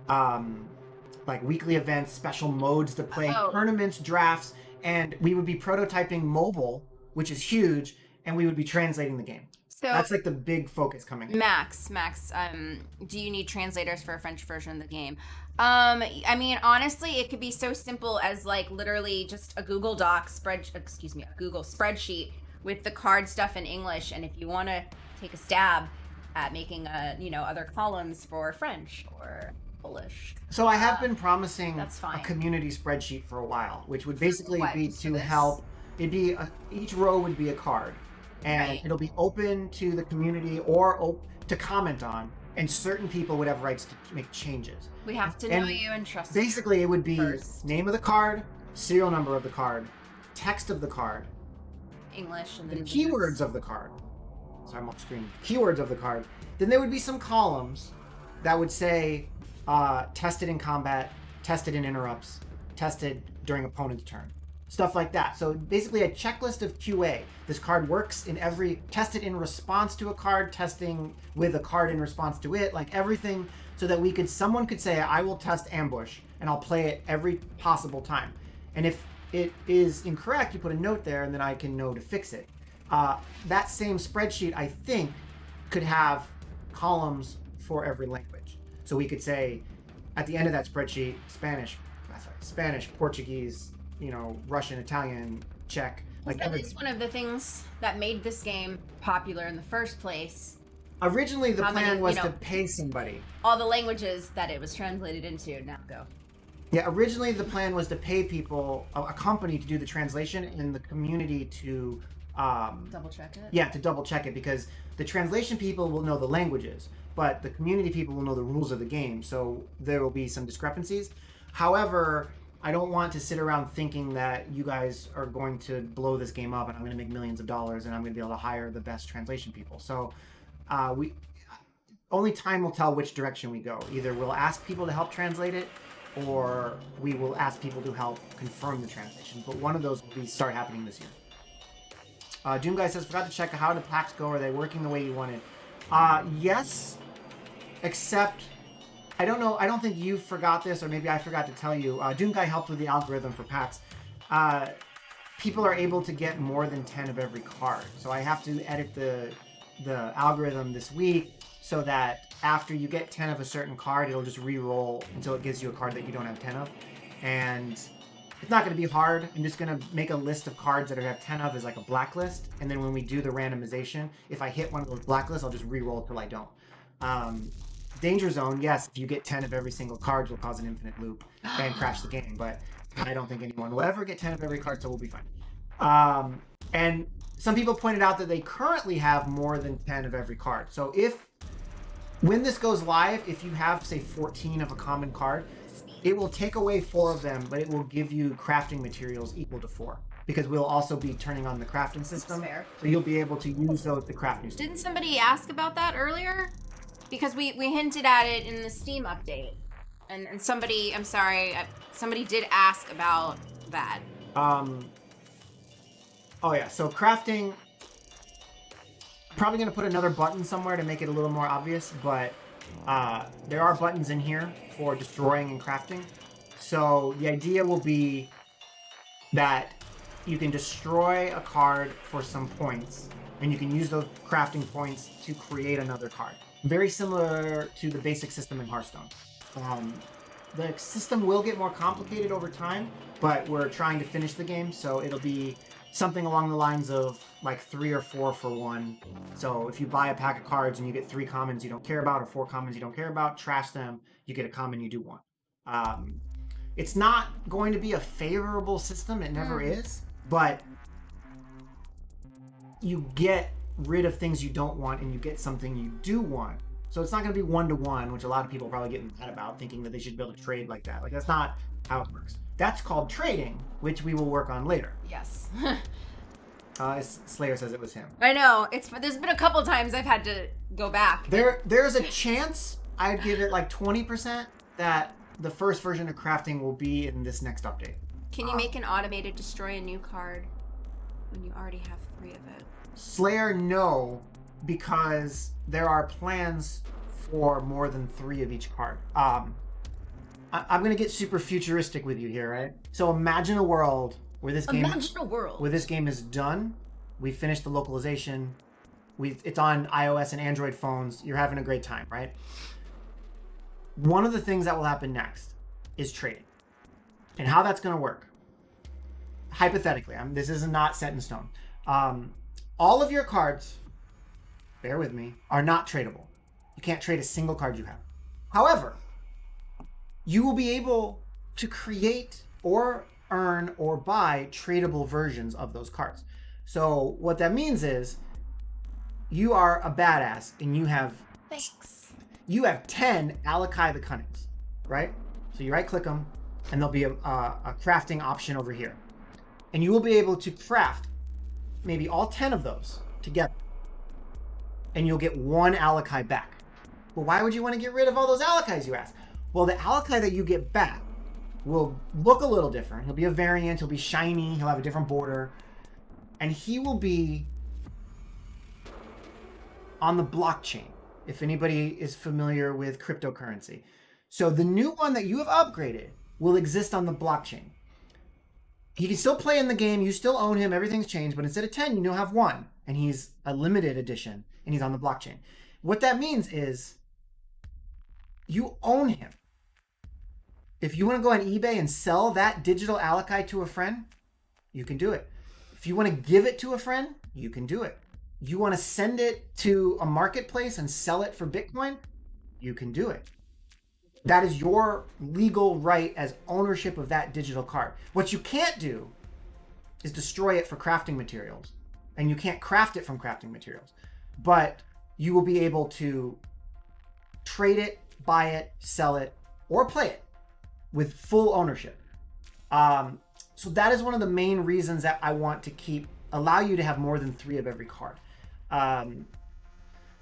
like weekly events, special modes to play, tournaments, drafts, and we would be prototyping mobile, which is huge, and we would be translating the game. So that's like the big focus coming in. Max, do you need translators for a French version of the game? Honestly, it could be so simple as like literally just a Google Google spreadsheet with the card stuff in English, and if you want to take a stab at making other columns for French or Polish. So I have been promising that's fine. A community spreadsheet for a while, which would basically be to help. It'd be each row would be a card, and it'll be open to the community or to comment on, and certain people would have rights to make changes. We have to know you and trust you. Basically, it would be name of the card, serial number of the card, text of the card, English, and the keywords of the card. Sorry, I'm off screen. Keywords of the card. Then there would be some columns that would say tested in combat, tested in interrupts, tested during opponent's turn. Stuff like that. So basically a checklist of QA. This card works in tested in response to a card, testing with a card in response to it, like everything, so that someone could say, I will test ambush and I'll play it every possible time. And if it is incorrect, you put a note there and then I can know to fix it. That same spreadsheet, I think, could have columns for every language. So we could say at the end of that spreadsheet, Spanish, Portuguese, Russian, Italian, Czech, like at least one of the things that made this game popular in the first place. Originally, the plan was to pay somebody. All the languages that it was translated into, now go. Yeah, originally the plan was to pay people, a company, to do the translation, and the community to double check it. Yeah, to double check it, because the translation people will know the languages, but the community people will know the rules of the game, so there will be some discrepancies. However, I don't want to sit around thinking that you guys are going to blow this game up and I'm going to make millions of dollars and I'm going to be able to hire the best translation people. So only time will tell which direction we go. Either we'll ask people to help translate it, or we will ask people to help confirm the translation. But one of those will start happening this year. Doom Guy says, forgot to check how the packs go. Are they working the way you wanted? Yes. except I don't know. I don't think you forgot this, or maybe I forgot to tell you. Doomguy helped with the algorithm for packs. People are able to get more than 10 of every card. So I have to edit the algorithm this week so that after you get 10 of a certain card, it'll just re-roll until it gives you a card that you don't have 10 of. And it's not going to be hard. I'm just going to make a list of cards that I have 10 of as like a blacklist. And then when we do the randomization, if I hit one of those blacklists, I'll just re-roll till I don't. Danger Zone, yes, if you get 10 of every single card, you'll cause an infinite loop and crash the game. But I don't think anyone will ever get 10 of every card, so we'll be fine. And some people pointed out that they currently have more than 10 of every card. So when this goes live, if you have, say, 14 of a common card, it will take away 4 of them, but it will give you crafting materials equal to 4. Because we'll also be turning on the crafting system. That's fair. So you'll be able to use those to craft new stuff. Didn't somebody ask about that earlier? Because we hinted at it in the Steam update. And somebody, I'm sorry, somebody did ask about that. Oh yeah, so crafting, probably going to put another button somewhere to make it a little more obvious, but there are buttons in here for destroying and crafting. So the idea will be that you can destroy a card for some points, and you can use those crafting points to create another card. Very similar to the basic system in Hearthstone. The system will get more complicated over time, but we're trying to finish the game, so it'll be something along the lines of like 3 or 4 for 1. So if you buy a pack of cards and you get 3 commons you don't care about or 4 commons you don't care about, trash them, you get a common you do want. It's not going to be a favorable system, it never is, but you get rid of things you don't want and you get something you do want. So it's not going to be 1-to-1, which a lot of people probably get mad about, thinking that they should be able to trade like that. Like, that's not how it works. That's called trading, which we will work on later. Yes. Slayer says it was him. I know. There's been a couple times I've had to go back. There's a chance, I'd give it like 20%, that the first version of crafting will be in this next update. Can you make an automated destroy a new card when you already have 3 of it? Slayer, no, because there are plans for more than 3 of each card. I'm going to get super futuristic with you here, right? So imagine a world where this game is done. We finished the localization. It's on iOS and Android phones. You're having a great time, right? One of the things that will happen next is trading. And how that's going to work, hypothetically, this is not set in stone. All of your cards, bear with me, are not tradable. You can't trade a single card you have. However, you will be able to create or earn or buy tradable versions of those cards. So what that means is you are a badass and you have 10 Alakai the Cunnings, right? So you right click them and there'll be a crafting option over here. And you will be able to craft maybe all 10 of those together. And you'll get 1 Alakai back. Well, why would you want to get rid of all those Alakais, you ask? Well, the Alakai that you get back will look a little different. He'll be a variant, he'll be shiny, he'll have a different border. And he will be on the blockchain, if anybody is familiar with cryptocurrency. So the new one that you have upgraded will exist on the blockchain. He can still play in the game, you still own him, everything's changed, but instead of 10, you now have 1, and he's a limited edition, and he's on the blockchain. What that means is you own him. If you want to go on eBay and sell that digital Alakai to a friend, you can do it. If you want to give it to a friend, you can do it. You want to send it to a marketplace and sell it for Bitcoin, you can do it. That is your legal right as ownership of that digital card. What you can't do is destroy it for crafting materials. And you can't craft it from crafting materials. But you will be able to trade it, buy it, sell it, or play it with full ownership. So that is one of the main reasons that I want to allow you to have more than 3 of every card.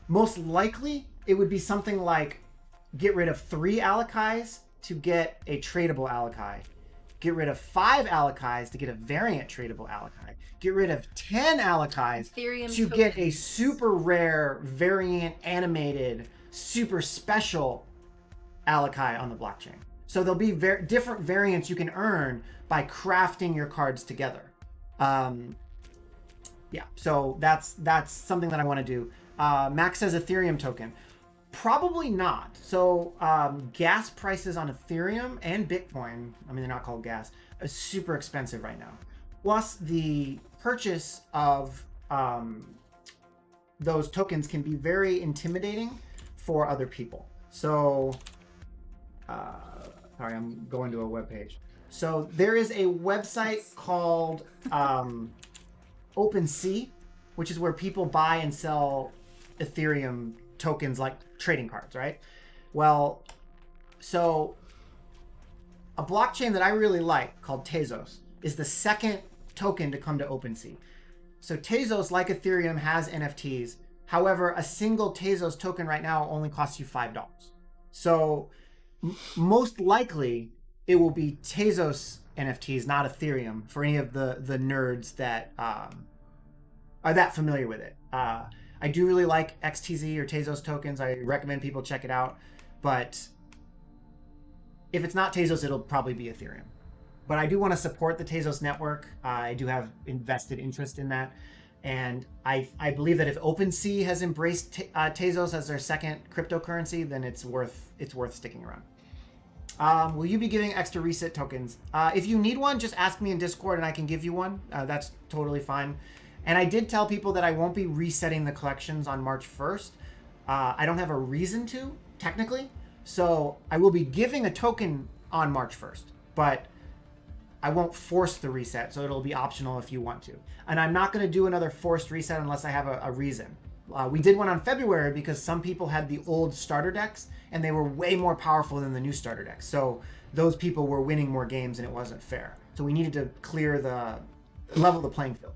Most likely, it would be something like get rid of 3 Alakais to get a tradable Alakai. Get rid of 5 Alakais to get a variant tradable Alakai. Get rid of 10 Alakais to get a super rare variant animated super special Alakai on the blockchain. So there'll be different variants you can earn by crafting your cards together. Yeah, so that's something that I want to do. Max says Ethereum token. Probably not. So gas prices on Ethereum and Bitcoin, I mean, they're not called gas, are super expensive right now. Plus the purchase of those tokens can be very intimidating for other people. So, sorry, I'm going to a webpage. So there is a website called OpenSea, which is where people buy and sell Ethereum tokens like trading cards, right? Well, so a blockchain that I really like called Tezos is the second token to come to OpenSea. So Tezos, like Ethereum, has NFTs. However, a single Tezos token right now only costs you $5. So most likely it will be Tezos NFTs, not Ethereum, for any of the nerds that are that familiar with it. I do really like XTZ or Tezos tokens. I recommend people check it out. But if it's not Tezos, it'll probably be Ethereum. But I do want to support the Tezos network. I do have invested interest in that. And I believe that if OpenSea has embraced Tezos as their second cryptocurrency, then it's worth sticking around. Will you be giving extra reset tokens? If you need one, just ask me in Discord and I can give you one. That's totally fine. And I did tell people that I won't be resetting the collections on March 1st. I don't have a reason to, technically. So I will be giving a token on March 1st, but I won't force the reset. So it'll be optional if you want to. And I'm not going to do another forced reset unless I have a reason. We did one on February because some people had the old starter decks and they were way more powerful than the new starter decks. So those people were winning more games and it wasn't fair. So we needed to level the playing field.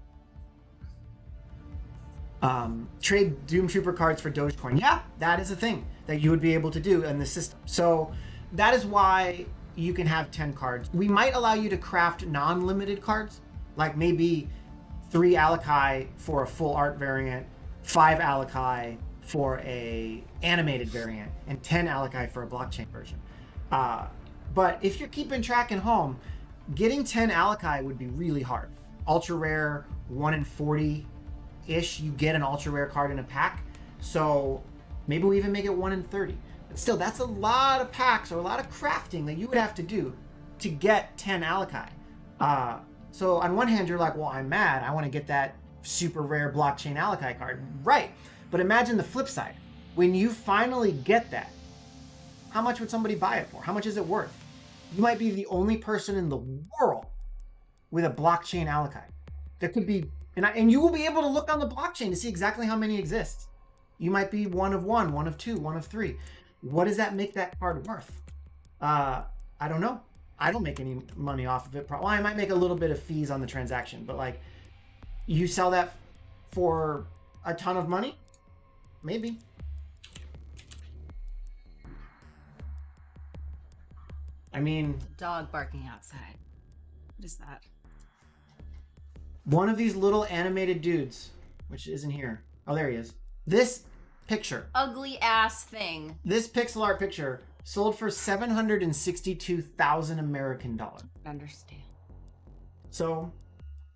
Trade Doomtrooper cards for Dogecoin. Yeah, that is a thing that you would be able to do in the system. So that is why you can have 10 cards. We might allow you to craft non-limited cards, like maybe 3 Alakai for a full art variant, 5 Alakai for a animated variant, and 10 Alakai for a blockchain version. But if you're keeping track at home, getting 10 Alakai would be really hard. Ultra rare, 1 in 40-ish, you get an ultra rare card in a pack. So maybe we even make it 1 in 30. But still, that's a lot of packs or a lot of crafting that you would have to do to get 10 Alakai. So on one hand, you're like, well, I'm mad. I want to get that super rare blockchain Alakai card. Right. But imagine the flip side. When you finally get that, how much would somebody buy it for? How much is it worth? You might be the only person in the world with a blockchain Alakai. There could be, and you will be able to look on the blockchain to see exactly how many exist. You might be one of 1, 1 of 2, 1 of 3. What does that make that card worth? I don't know. I don't make any money off of it. Well, I might make a little bit of fees on the transaction, but like, you sell that for a ton of money? Maybe. I mean, Dog barking outside. What is that? One of these little animated dudes, which isn't here. Oh, there he is. This picture. Ugly ass thing. This pixel art picture sold for $762,000 American dollars. Understand. So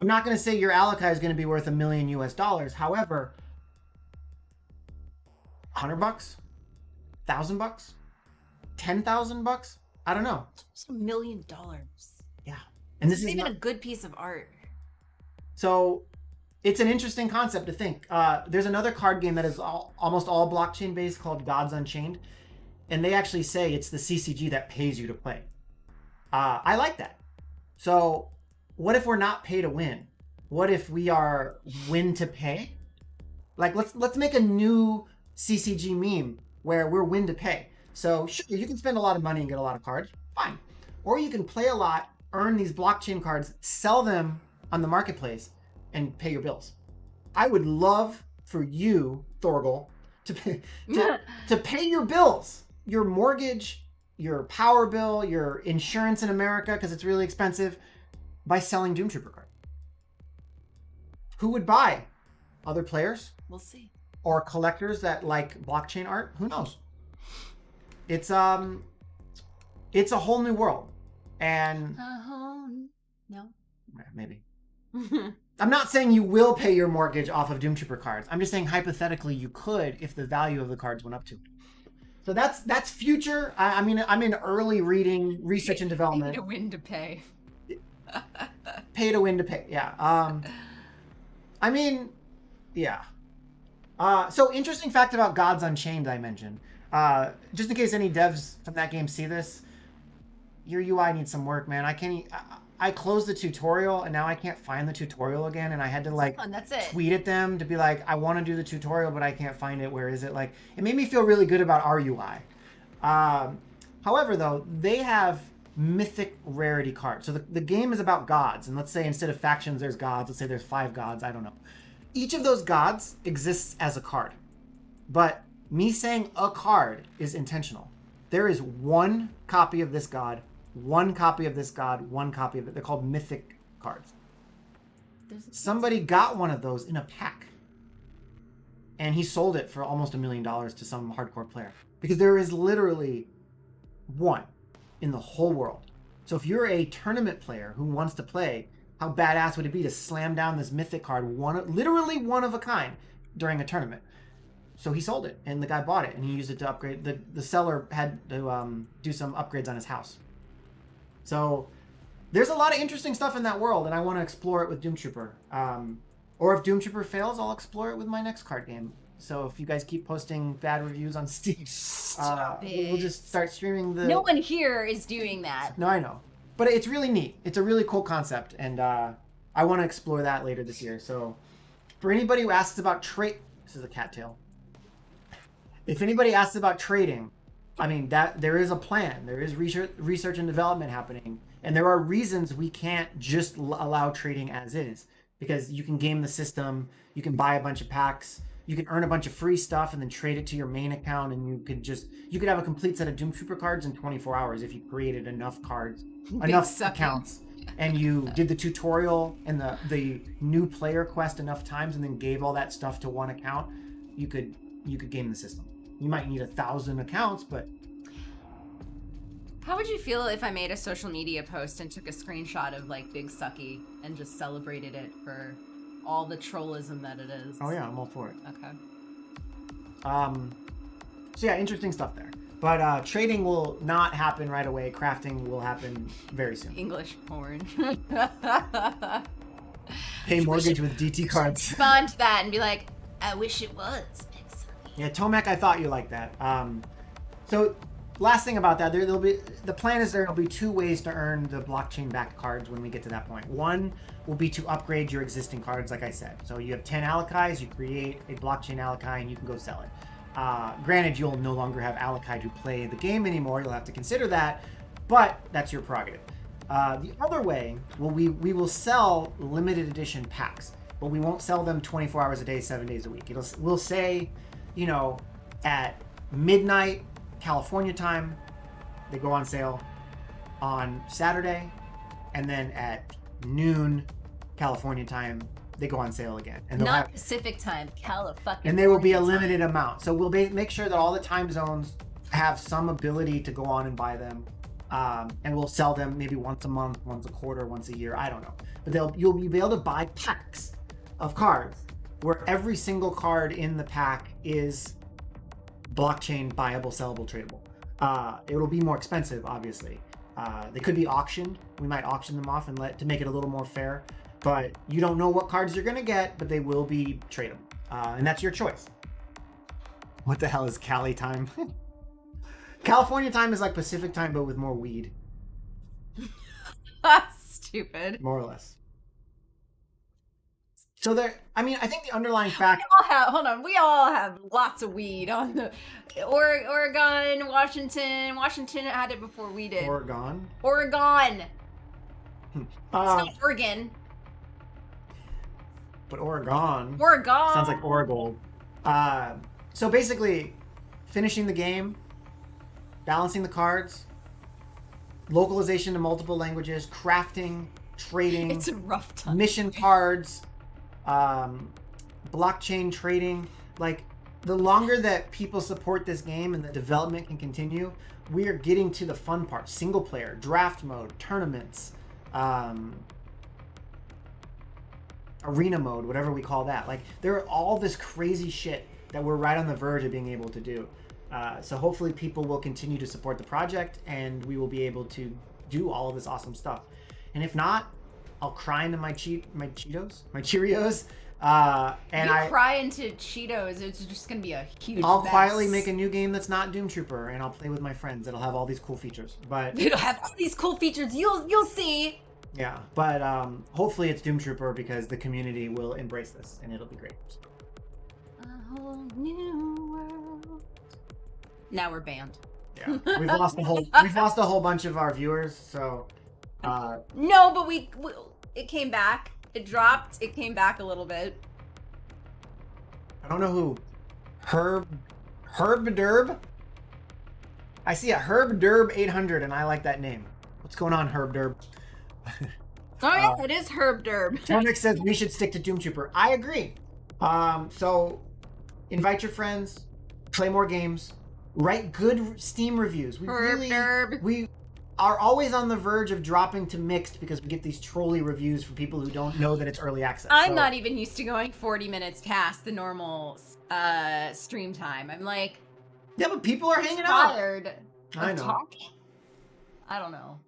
I'm not going to say your Alakai is going to be worth $1 million US. However, $100, $1,000, $10,000. I don't know. It's $1 million. Yeah, and this is is even not... a good piece of art. So it's an interesting concept to think. There's another card game that is almost all blockchain based called Gods Unchained, and they actually say it's the CCG that pays you to play. I like that. So what if we're not pay to win? What if we are win to pay? Like let's make a new CCG meme where we're win to pay. So sure, you can spend a lot of money and get a lot of cards, fine. Or you can play a lot, earn these blockchain cards, sell them on the marketplace, and pay your bills. I would love for you, Thorgal, to pay your bills, your mortgage, your power bill, your insurance in America, because it's really expensive, by selling Doomtrooper cards. Who would buy? Other players? We'll see. Or collectors that like blockchain art? Who knows? It's a whole new world, and no, maybe. I'm not saying you will pay your mortgage off of Doomtrooper cards. I'm just saying hypothetically you could if the value of the cards went up to. So that's future. I mean, I'm in early reading, research and development. Pay to win to pay. Pay to win to pay. Yeah. I mean, yeah. So interesting fact about Gods Unchained I mentioned. Just in case any devs from that game see this, your UI needs some work, man. I closed the tutorial and now I can't find the tutorial again, and I had to that's it. tweet at them to be like, I want to do the tutorial but I can't find it. Where is it? Like, it made me feel really good about our UI. However, though, they have mythic rarity cards. So the game is about gods, and let's say instead of factions there's gods. Let's say there's 5 gods. I don't know. Each of those gods exists as a card, but me saying a card is intentional. There is one copy of this god, one copy of this god, one copy of it. They're called mythic cards. Somebody got one of those in a pack, and he sold it for almost $1 million to some hardcore player, because there is literally one in the whole world. So if you're a tournament player who wants to play, how badass would it be to slam down this mythic card, literally one of a kind, during a tournament? So he sold it, and the guy bought it, and he used it to upgrade. The seller had to do some upgrades on his house. So there's a lot of interesting stuff in that world, and I want to explore it with Doomtrooper. Or if Doomtrooper fails, I'll explore it with my next card game. So if you guys keep posting bad reviews on Steam, we'll just start streaming the... No one here is doing that. No, I know. But it's really neat. It's a really cool concept, and I want to explore that later this year. So for anybody who asks about this is a cattail. If anybody asks about trading, I mean, that there is a plan. There is research and development happening. And there are reasons we can't just allow trading as is. Because you can game the system, you can buy a bunch of packs, you can earn a bunch of free stuff and then trade it to your main account, and you could have a complete set of Doomtrooper cards in 24 hours if you created enough cards, enough accounts, and you did the tutorial and the new player quest enough times and then gave all that stuff to one account. You could game the system. You might need 1,000 accounts, but... How would you feel if I made a social media post and took a screenshot of like Big Sucky and just celebrated it for all the trollism that it is? Oh yeah, I'm all for it. Okay. So yeah, interesting stuff there. But trading will not happen right away. Crafting will happen very soon. English porn. Pay mortgage with DT cards. Respond to that and be like, I wish it was Big Sucky. Yeah, Tomek, I thought you liked that. So last thing about that, there'll be the plan is there'll be 2 ways to earn the blockchain-backed cards when we get to that point. One will be to upgrade your existing cards, like I said. So you have 10 Alakais, you create a blockchain Alakai, and you can go sell it. Granted, you'll no longer have Alakai to play the game anymore. You'll have to consider that, but that's your prerogative. The other way, we will sell limited edition packs, but we won't sell them 24 hours a day, 7 days a week. We'll say, at midnight California time, they go on sale on Saturday, and then at noon California time, they go on sale again. And not Pacific time, California. And there will be a limited amount. So we'll make sure that all the time zones have some ability to go on and buy them. And we'll sell them maybe once a month, once a quarter, once a year. I don't know. But you'll be able to buy packs of cards where every single card in the pack is blockchain buyable, sellable, tradable. It'll be more expensive, obviously. They could be auctioned. We might auction them off to make it a little more fair. But you don't know what cards you're going to get, but they will be tradable. And that's your choice. What the hell is Cali time? California time is like Pacific time, but with more weed. Stupid. More or less. So I think the underlying fact... We all have lots of weed on the... Oregon, Washington. Washington had it before we did. Oregon? It's not Oregon. But Oregon. Sounds like Oregold. So basically, finishing the game, balancing the cards, localization to multiple languages, crafting, trading. It's a rough time. Mission cards, blockchain trading. Like, the longer that people support this game and the development can continue, we are getting to the fun part. Single player, draft mode, tournaments, arena mode, whatever we call that. Like, there are all this crazy shit that we're right on the verge of being able to do. So hopefully people will continue to support the project and we will be able to do all of this awesome stuff. And if not, I'll cry into my Cheerios. And you cry into Cheetos, it's just gonna be a huge I'll mess. quietly make a new game that's not Doomtrooper, and I'll play with my friends. It'll have all these cool features. But it'll have all these cool features. You'll see. Yeah, but hopefully it's Doomtrooper because the community will embrace this, and it'll be great. A whole new world. Now we're banned. Yeah, we've lost a whole bunch of our viewers. So no, but we it came back. It dropped. It came back a little bit. I don't know who. Herb. I see a Herb Derb 800, and I like that name. What's going on, Herb Derb? Oh yeah, it is Herb Derb. Tonic says we should stick to Doomtrooper. I agree. So invite your friends, play more games, write good Steam reviews. We are always on the verge of dropping to mixed because we get these trolly reviews from people who don't know that it's early access. I'm not even used to going 40 minutes past the normal stream time. I'm like, yeah, but people are hanging out. Tired of talking. I don't know.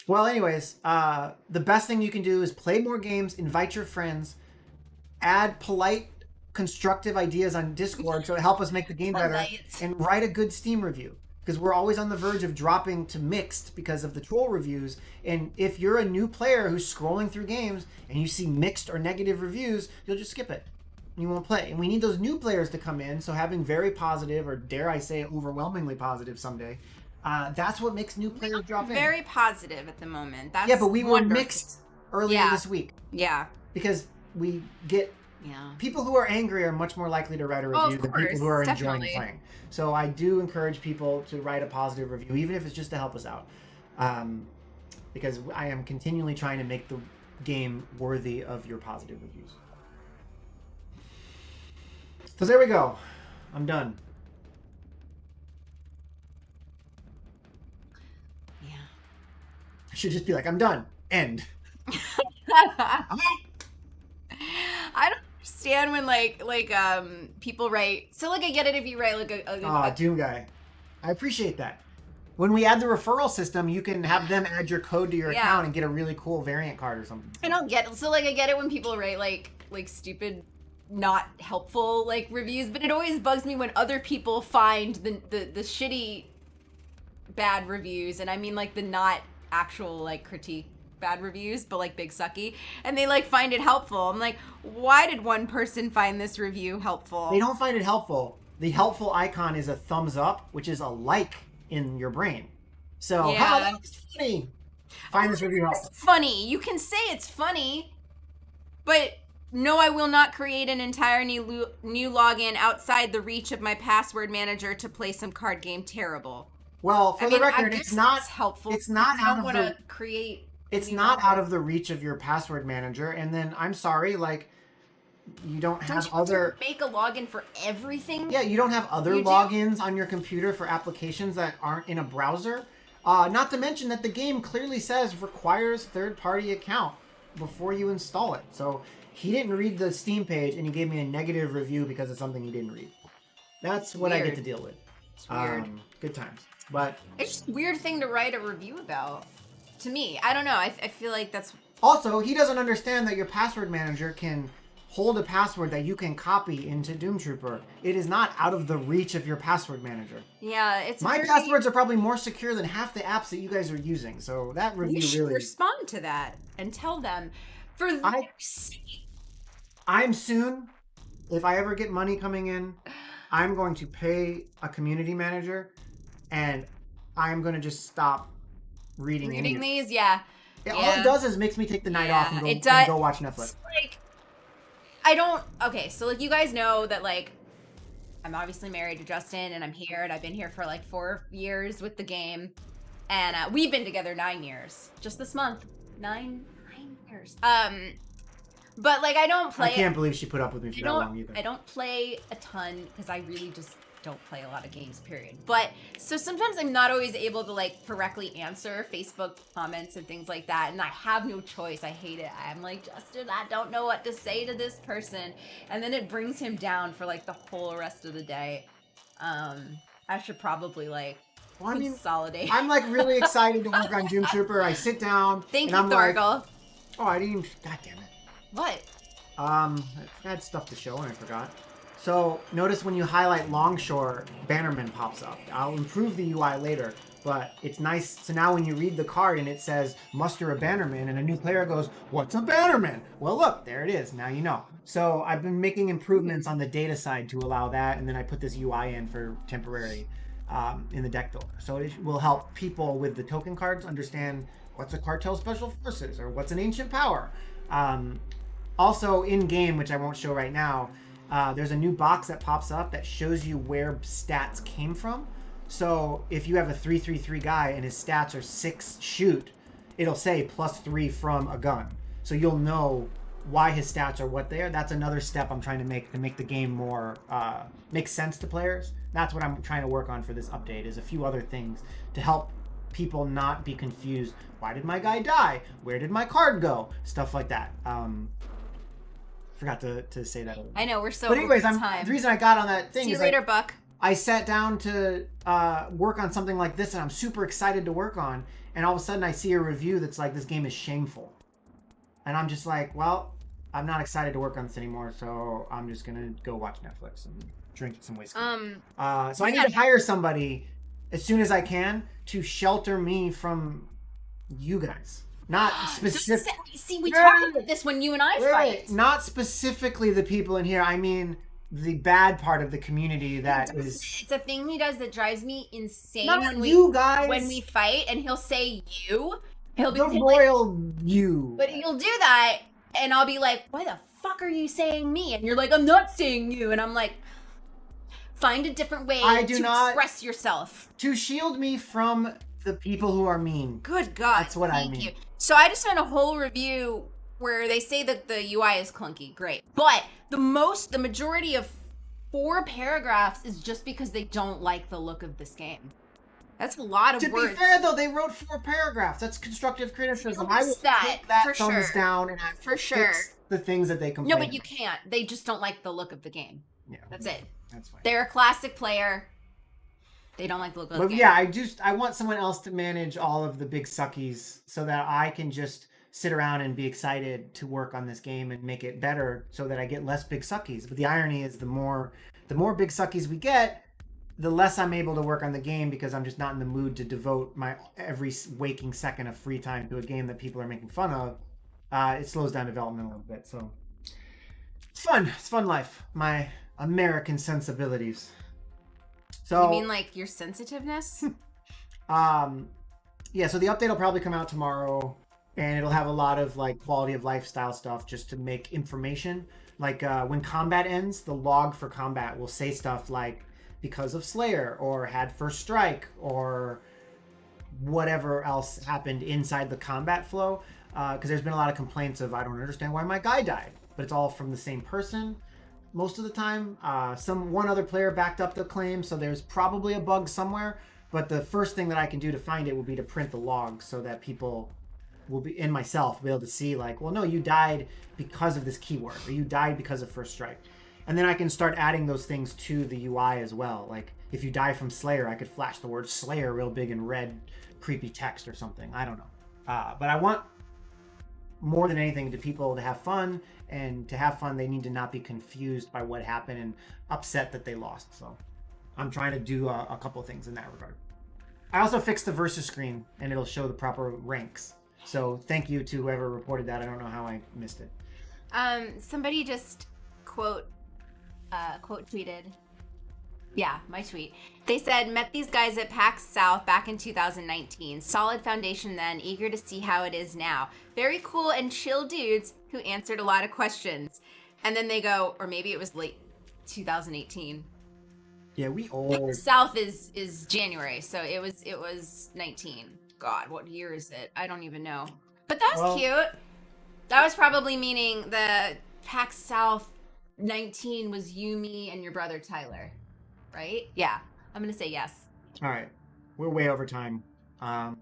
Well, anyways, the best thing you can do is play more games, invite your friends, add polite, constructive ideas on Discord to help us make the game better, and write a good Steam review. Because we're always on the verge of dropping to mixed because of the troll reviews. And if you're a new player who's scrolling through games and you see mixed or negative reviews, you'll just skip it. You won't play. And we need those new players to come in. So having very positive, or dare I say overwhelmingly positive someday, that's what makes new players drop in. Very positive at the moment. That's yeah, but we were mixed earlier this week. Yeah. Because we get... Yeah. People who are angry are much more likely to write a review than people who are enjoying playing. So I do encourage people to write a positive review, even if it's just to help us out. Because I am continually trying to make the game worthy of your positive reviews. So there we go. I'm done. Yeah. I should just be like, I'm done. End. I don't understand when like people write. So like I get it if you write like a Doom guy. I appreciate that. When we add the referral system, you can have them add your code to your account and get a really cool variant card or something. I don't get it. So like I get it when people write like stupid, not helpful like reviews, but it always bugs me when other people find the shitty bad reviews, and I mean like the not actual like critique bad reviews, but like big sucky, and they like find it helpful. I'm like, why did one person find this review helpful? They don't find it helpful. The helpful icon is a thumbs up, which is a like in your brain. So, oh, that was funny. Find this review helpful. It's funny. You can say it's funny, but no, I will not create an entire new login outside the reach of my password manager to play some card game. Terrible. Well, for the record, it's not helpful. It's not out of the create. It's not out of the reach of your password manager. And then I'm sorry, like you don't have other make a login for everything. Yeah, you don't have other logins on your computer for applications that aren't in a browser. Not to mention that the game clearly says requires third-party account before you install it. So he didn't read the Steam page and he gave me a negative review because of something he didn't read. That's what I get to deal with. It's weird. Good times. But it's just a weird thing to write a review about. To me, I don't know. I feel like that's... Also, he doesn't understand that your password manager can hold a password that you can copy into Doomtrooper. It is not out of the reach of your password manager. Yeah, it's My passwords are probably more secure than half the apps that you guys are using. So that review really... respond to that and tell them. I'm soon, if I ever get money coming in, I'm going to pay a community manager and I'm going to just stop reading these. Yeah. All it does is makes me take the night off and go watch Netflix. Like, okay, so like you guys know that like I'm obviously married to Justin and I'm here and I've been here for like 4 years with the game, and we've been together 9 years just this month. 9 years. But like, I don't play. I can't believe she put up with me for that long either. I don't play a ton because I really just don't play a lot of games, period. But so sometimes I'm not always able to like correctly answer Facebook comments and things like that, and I have no choice. I hate it. I'm like, Justin, I don't know what to say to this person, and then it brings him down for like the whole rest of the day. I should probably like consolidate. I'm like really excited to work on Doomtrooper. I sit down. Thank and you, I'm Thorgal. Like, oh, I didn't even. God damn it. What? I had stuff to show and I forgot. So notice when you highlight Longshore, Bannerman pops up. I'll improve the UI later, but it's nice. So now when you read the card and it says muster a Bannerman and a new player goes, what's a Bannerman? Well, look, there it is. Now you know. So I've been making improvements on the data side to allow that. And then I put this UI in for temporary in the deck builder. So it will help people with the token cards understand what's a Cartel Special Forces or what's an Ancient Power. Also in game, which I won't show right now, there's a new box that pops up that shows you where stats came from. So if you have a 3/3/3 guy and his stats are 6 shoot, it'll say +3 from a gun. So you'll know why his stats are what they are. That's another step I'm trying to make the game more make sense to players. That's what I'm trying to work on for this update, is a few other things to help people not be confused. Why did my guy die? Where did my card go? Stuff like that. Forgot to say that. I know, we're so. But anyways, time. The reason I got on that thing See you is later, like, Buck. I sat down to work on something like this, and I'm super excited to work on. And all of a sudden, I see a review that's like, this game is shameful, and I'm just like, well, I'm not excited to work on this anymore, so I'm just gonna go watch Netflix and drink some whiskey. So I need to hire somebody as soon as I can to shelter me from you guys. Not specific. See, we talked about this when you and I fight. Not specifically the people in here. I mean, the bad part of the community that is. It's a thing he does that drives me insane. Not when you guys. When we fight, and he'll say you. He'll be the royal you. But he'll do that, and I'll be like, "Why the fuck are you saying me?" And you're like, "I'm not saying you," and I'm like, "Find a different way to express yourself." To shield me from the people who are mean. Good God. That's what I mean. Thank you. So I just found a whole review where they say that the UI is clunky. Great. But the majority of 4 paragraphs is just because they don't like the look of this game. That's a lot of words. To be fair, though, they wrote 4 paragraphs. That's constructive criticism. I will take that thumbs down and fix the things that they complain. No, but you can't. They just don't like the look of the game. Yeah. That's it. That's fine. They're a classic player. They don't like the look of the game. Yeah, I want someone else to manage all of the big suckies so that I can just sit around and be excited to work on this game and make it better so that I get less big suckies. But the irony is the more big suckies we get, the less I'm able to work on the game because I'm just not in the mood to devote my every waking second of free time to a game that people are making fun of. It slows down development a little bit. So it's fun. It's fun life. My American sensibilities. So, you mean like your sensitiveness? Yeah, so the update will probably come out tomorrow, and it'll have a lot of like quality of lifestyle stuff just to make information. Like when combat ends, the log for combat will say stuff like because of Slayer or had first strike or whatever else happened inside the combat flow. Because there's been a lot of complaints of I don't understand why my guy died, but it's all from the same person. Most of the time, one other player backed up the claim, so there's probably a bug somewhere. But the first thing that I can do to find it will be to print the log so that people will be, and myself, will be able to see like, well, no, you died because of this keyword, or you died because of first strike. And then I can start adding those things to the UI as well. Like if you die from Slayer, I could flash the word Slayer real big in red, creepy text or something. I don't know. But I want more than anything to people to have fun, and to have fun they need to not be confused by what happened and upset that they lost. So I'm trying to do a couple of things in that regard. I also fixed the versus screen and it'll show the proper ranks. So thank you to whoever reported that. I don't know how I missed it. Somebody just quote tweeted. Yeah, my tweet. They said, met these guys at PAX South back in 2019. Solid foundation then, eager to see how it is now. Very cool and chill dudes who answered a lot of questions. And then they go, or maybe it was late 2018. Yeah, we old. South is January, so it was 19. God, what year is it? I don't even know. But that was cute. That was probably meaning the PAX South 19 was you, me, and your brother Tyler, right? Yeah, I'm gonna say yes. All right, we're way over time.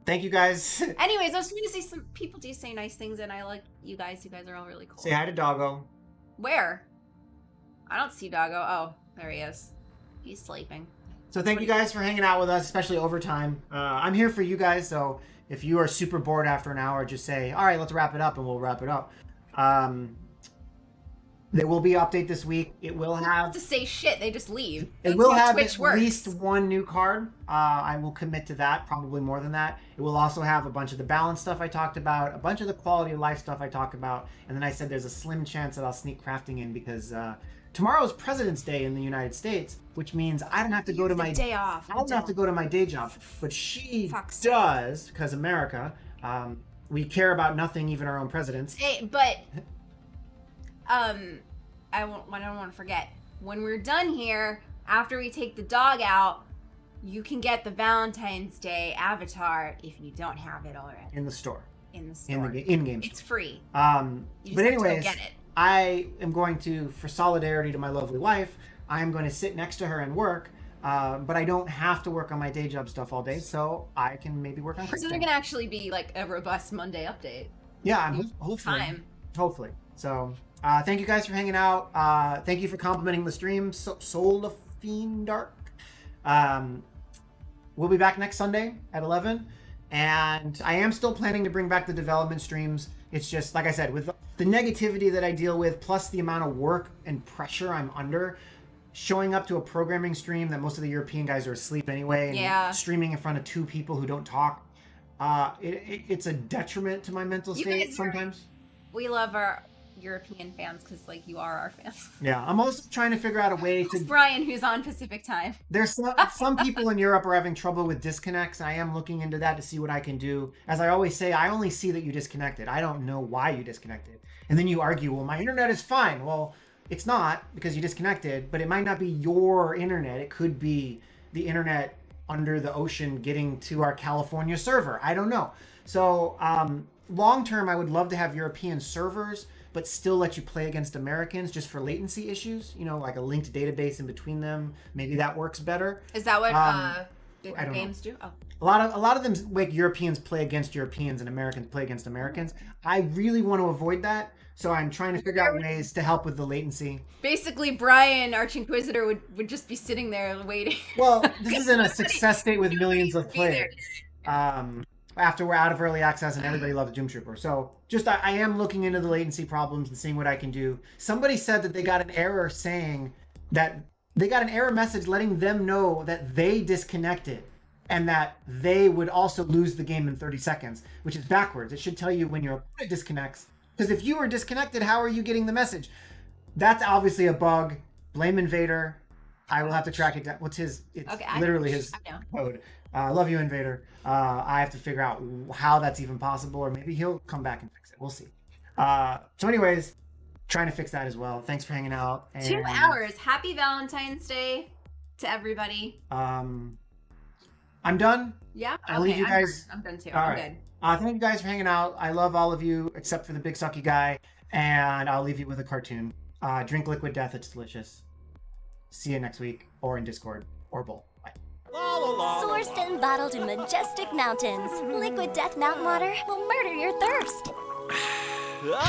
Thank you guys. Anyways, I was going to say some people do say nice things, and I like you guys. You guys are all really cool. Say hi to Doggo. Where? I don't see Doggo. Oh, there he is. He's sleeping. So thank you guys for hanging out with us, especially overtime. I'm here for you guys, so if you are super bored after an hour, just say, all right, let's wrap it up, and we'll wrap it up. There will be an update this week. It will have... To say shit, they just leave. It will have Twitch at works. least one new card. I will commit to that, probably more than that. It will also have a bunch of the balance stuff I talked about, a bunch of the quality of life stuff I talked about, and then I said there's a slim chance that I'll sneak crafting in because tomorrow's President's Day in the United States, which means I don't have to go to my day off. I don't have to go to my day job, but she does because America. We care about nothing, even our own presidents. Hey, but I don't want to forget. When we're done here, after we take the dog out, you can get the Valentine's Day avatar if you don't have it already. In the store. In the store. In-game. It's free. But anyways, get it. I am going to, for solidarity to my lovely wife, I'm going to sit next to her and work. But I don't have to work on my day job stuff all day, so I can maybe work on. So there can actually be like a robust Monday update. Yeah, hopefully. So thank you guys for hanging out. Thank you for complimenting the stream, Soul of Fiend Dark. We'll be back next Sunday at 11, and I am still planning to bring back the development streams. It's just like I said, with the negativity that I deal with, plus the amount of work and pressure I'm under. Showing up to a programming stream that most of the European guys are asleep anyway, and streaming in front of two people who don't talk, it's a detriment to my mental state sometimes. We love our European fans because, like, you are our fans. Yeah, I'm also trying to figure out a way to... Brian, who's on Pacific time. There's some people in Europe are having trouble with disconnects. I am looking into that to see what I can do. As I always say, I only see that you disconnected. I don't know why you disconnected. And then you argue, well, my internet is fine. Well... It's not because you disconnected, but it might not be your internet. It could be the internet under the ocean getting to our California server. I don't know. So long term, I would love to have European servers, but still let you play against Americans just for latency issues. You know, like a linked database in between them. Maybe that works better. Is that what bigger games do? Oh. A lot of them make Europeans play against Europeans and Americans play against Americans. I really want to avoid that. So I'm trying to figure out ways to help with the latency. Basically, Brian, Arch Inquisitor, would just be sitting there waiting. Well, this isn't a success state with millions of players. After we're out of early access and everybody loves Doomtrooper. So just I am looking into the latency problems and seeing what I can do. Somebody said that they got an error saying that they got an error message letting them know that they disconnected and that they would also lose the game in 30 seconds, which is backwards. It should tell you when your opponent disconnects. Because if you were disconnected, how are you getting the message? That's obviously a bug. Blame Invader. I will have to track it down. It's literally his code. Love you, Invader. I have to figure out how that's even possible, or maybe he'll come back and fix it. We'll see. So anyways, trying to fix that as well. Thanks for hanging out. And 2 hours. Happy Valentine's Day to everybody. I'm done. Yeah? I'll leave you guys. I'm done too. All I'm right. good. Thank you guys for hanging out. I love all of you except for the big sucky guy. And I'll leave you with a cartoon. Drink liquid death. It's delicious. See you next week or in Discord or both. Bye. Sourced and bottled in majestic mountains, liquid death mountain water will murder your thirst. No.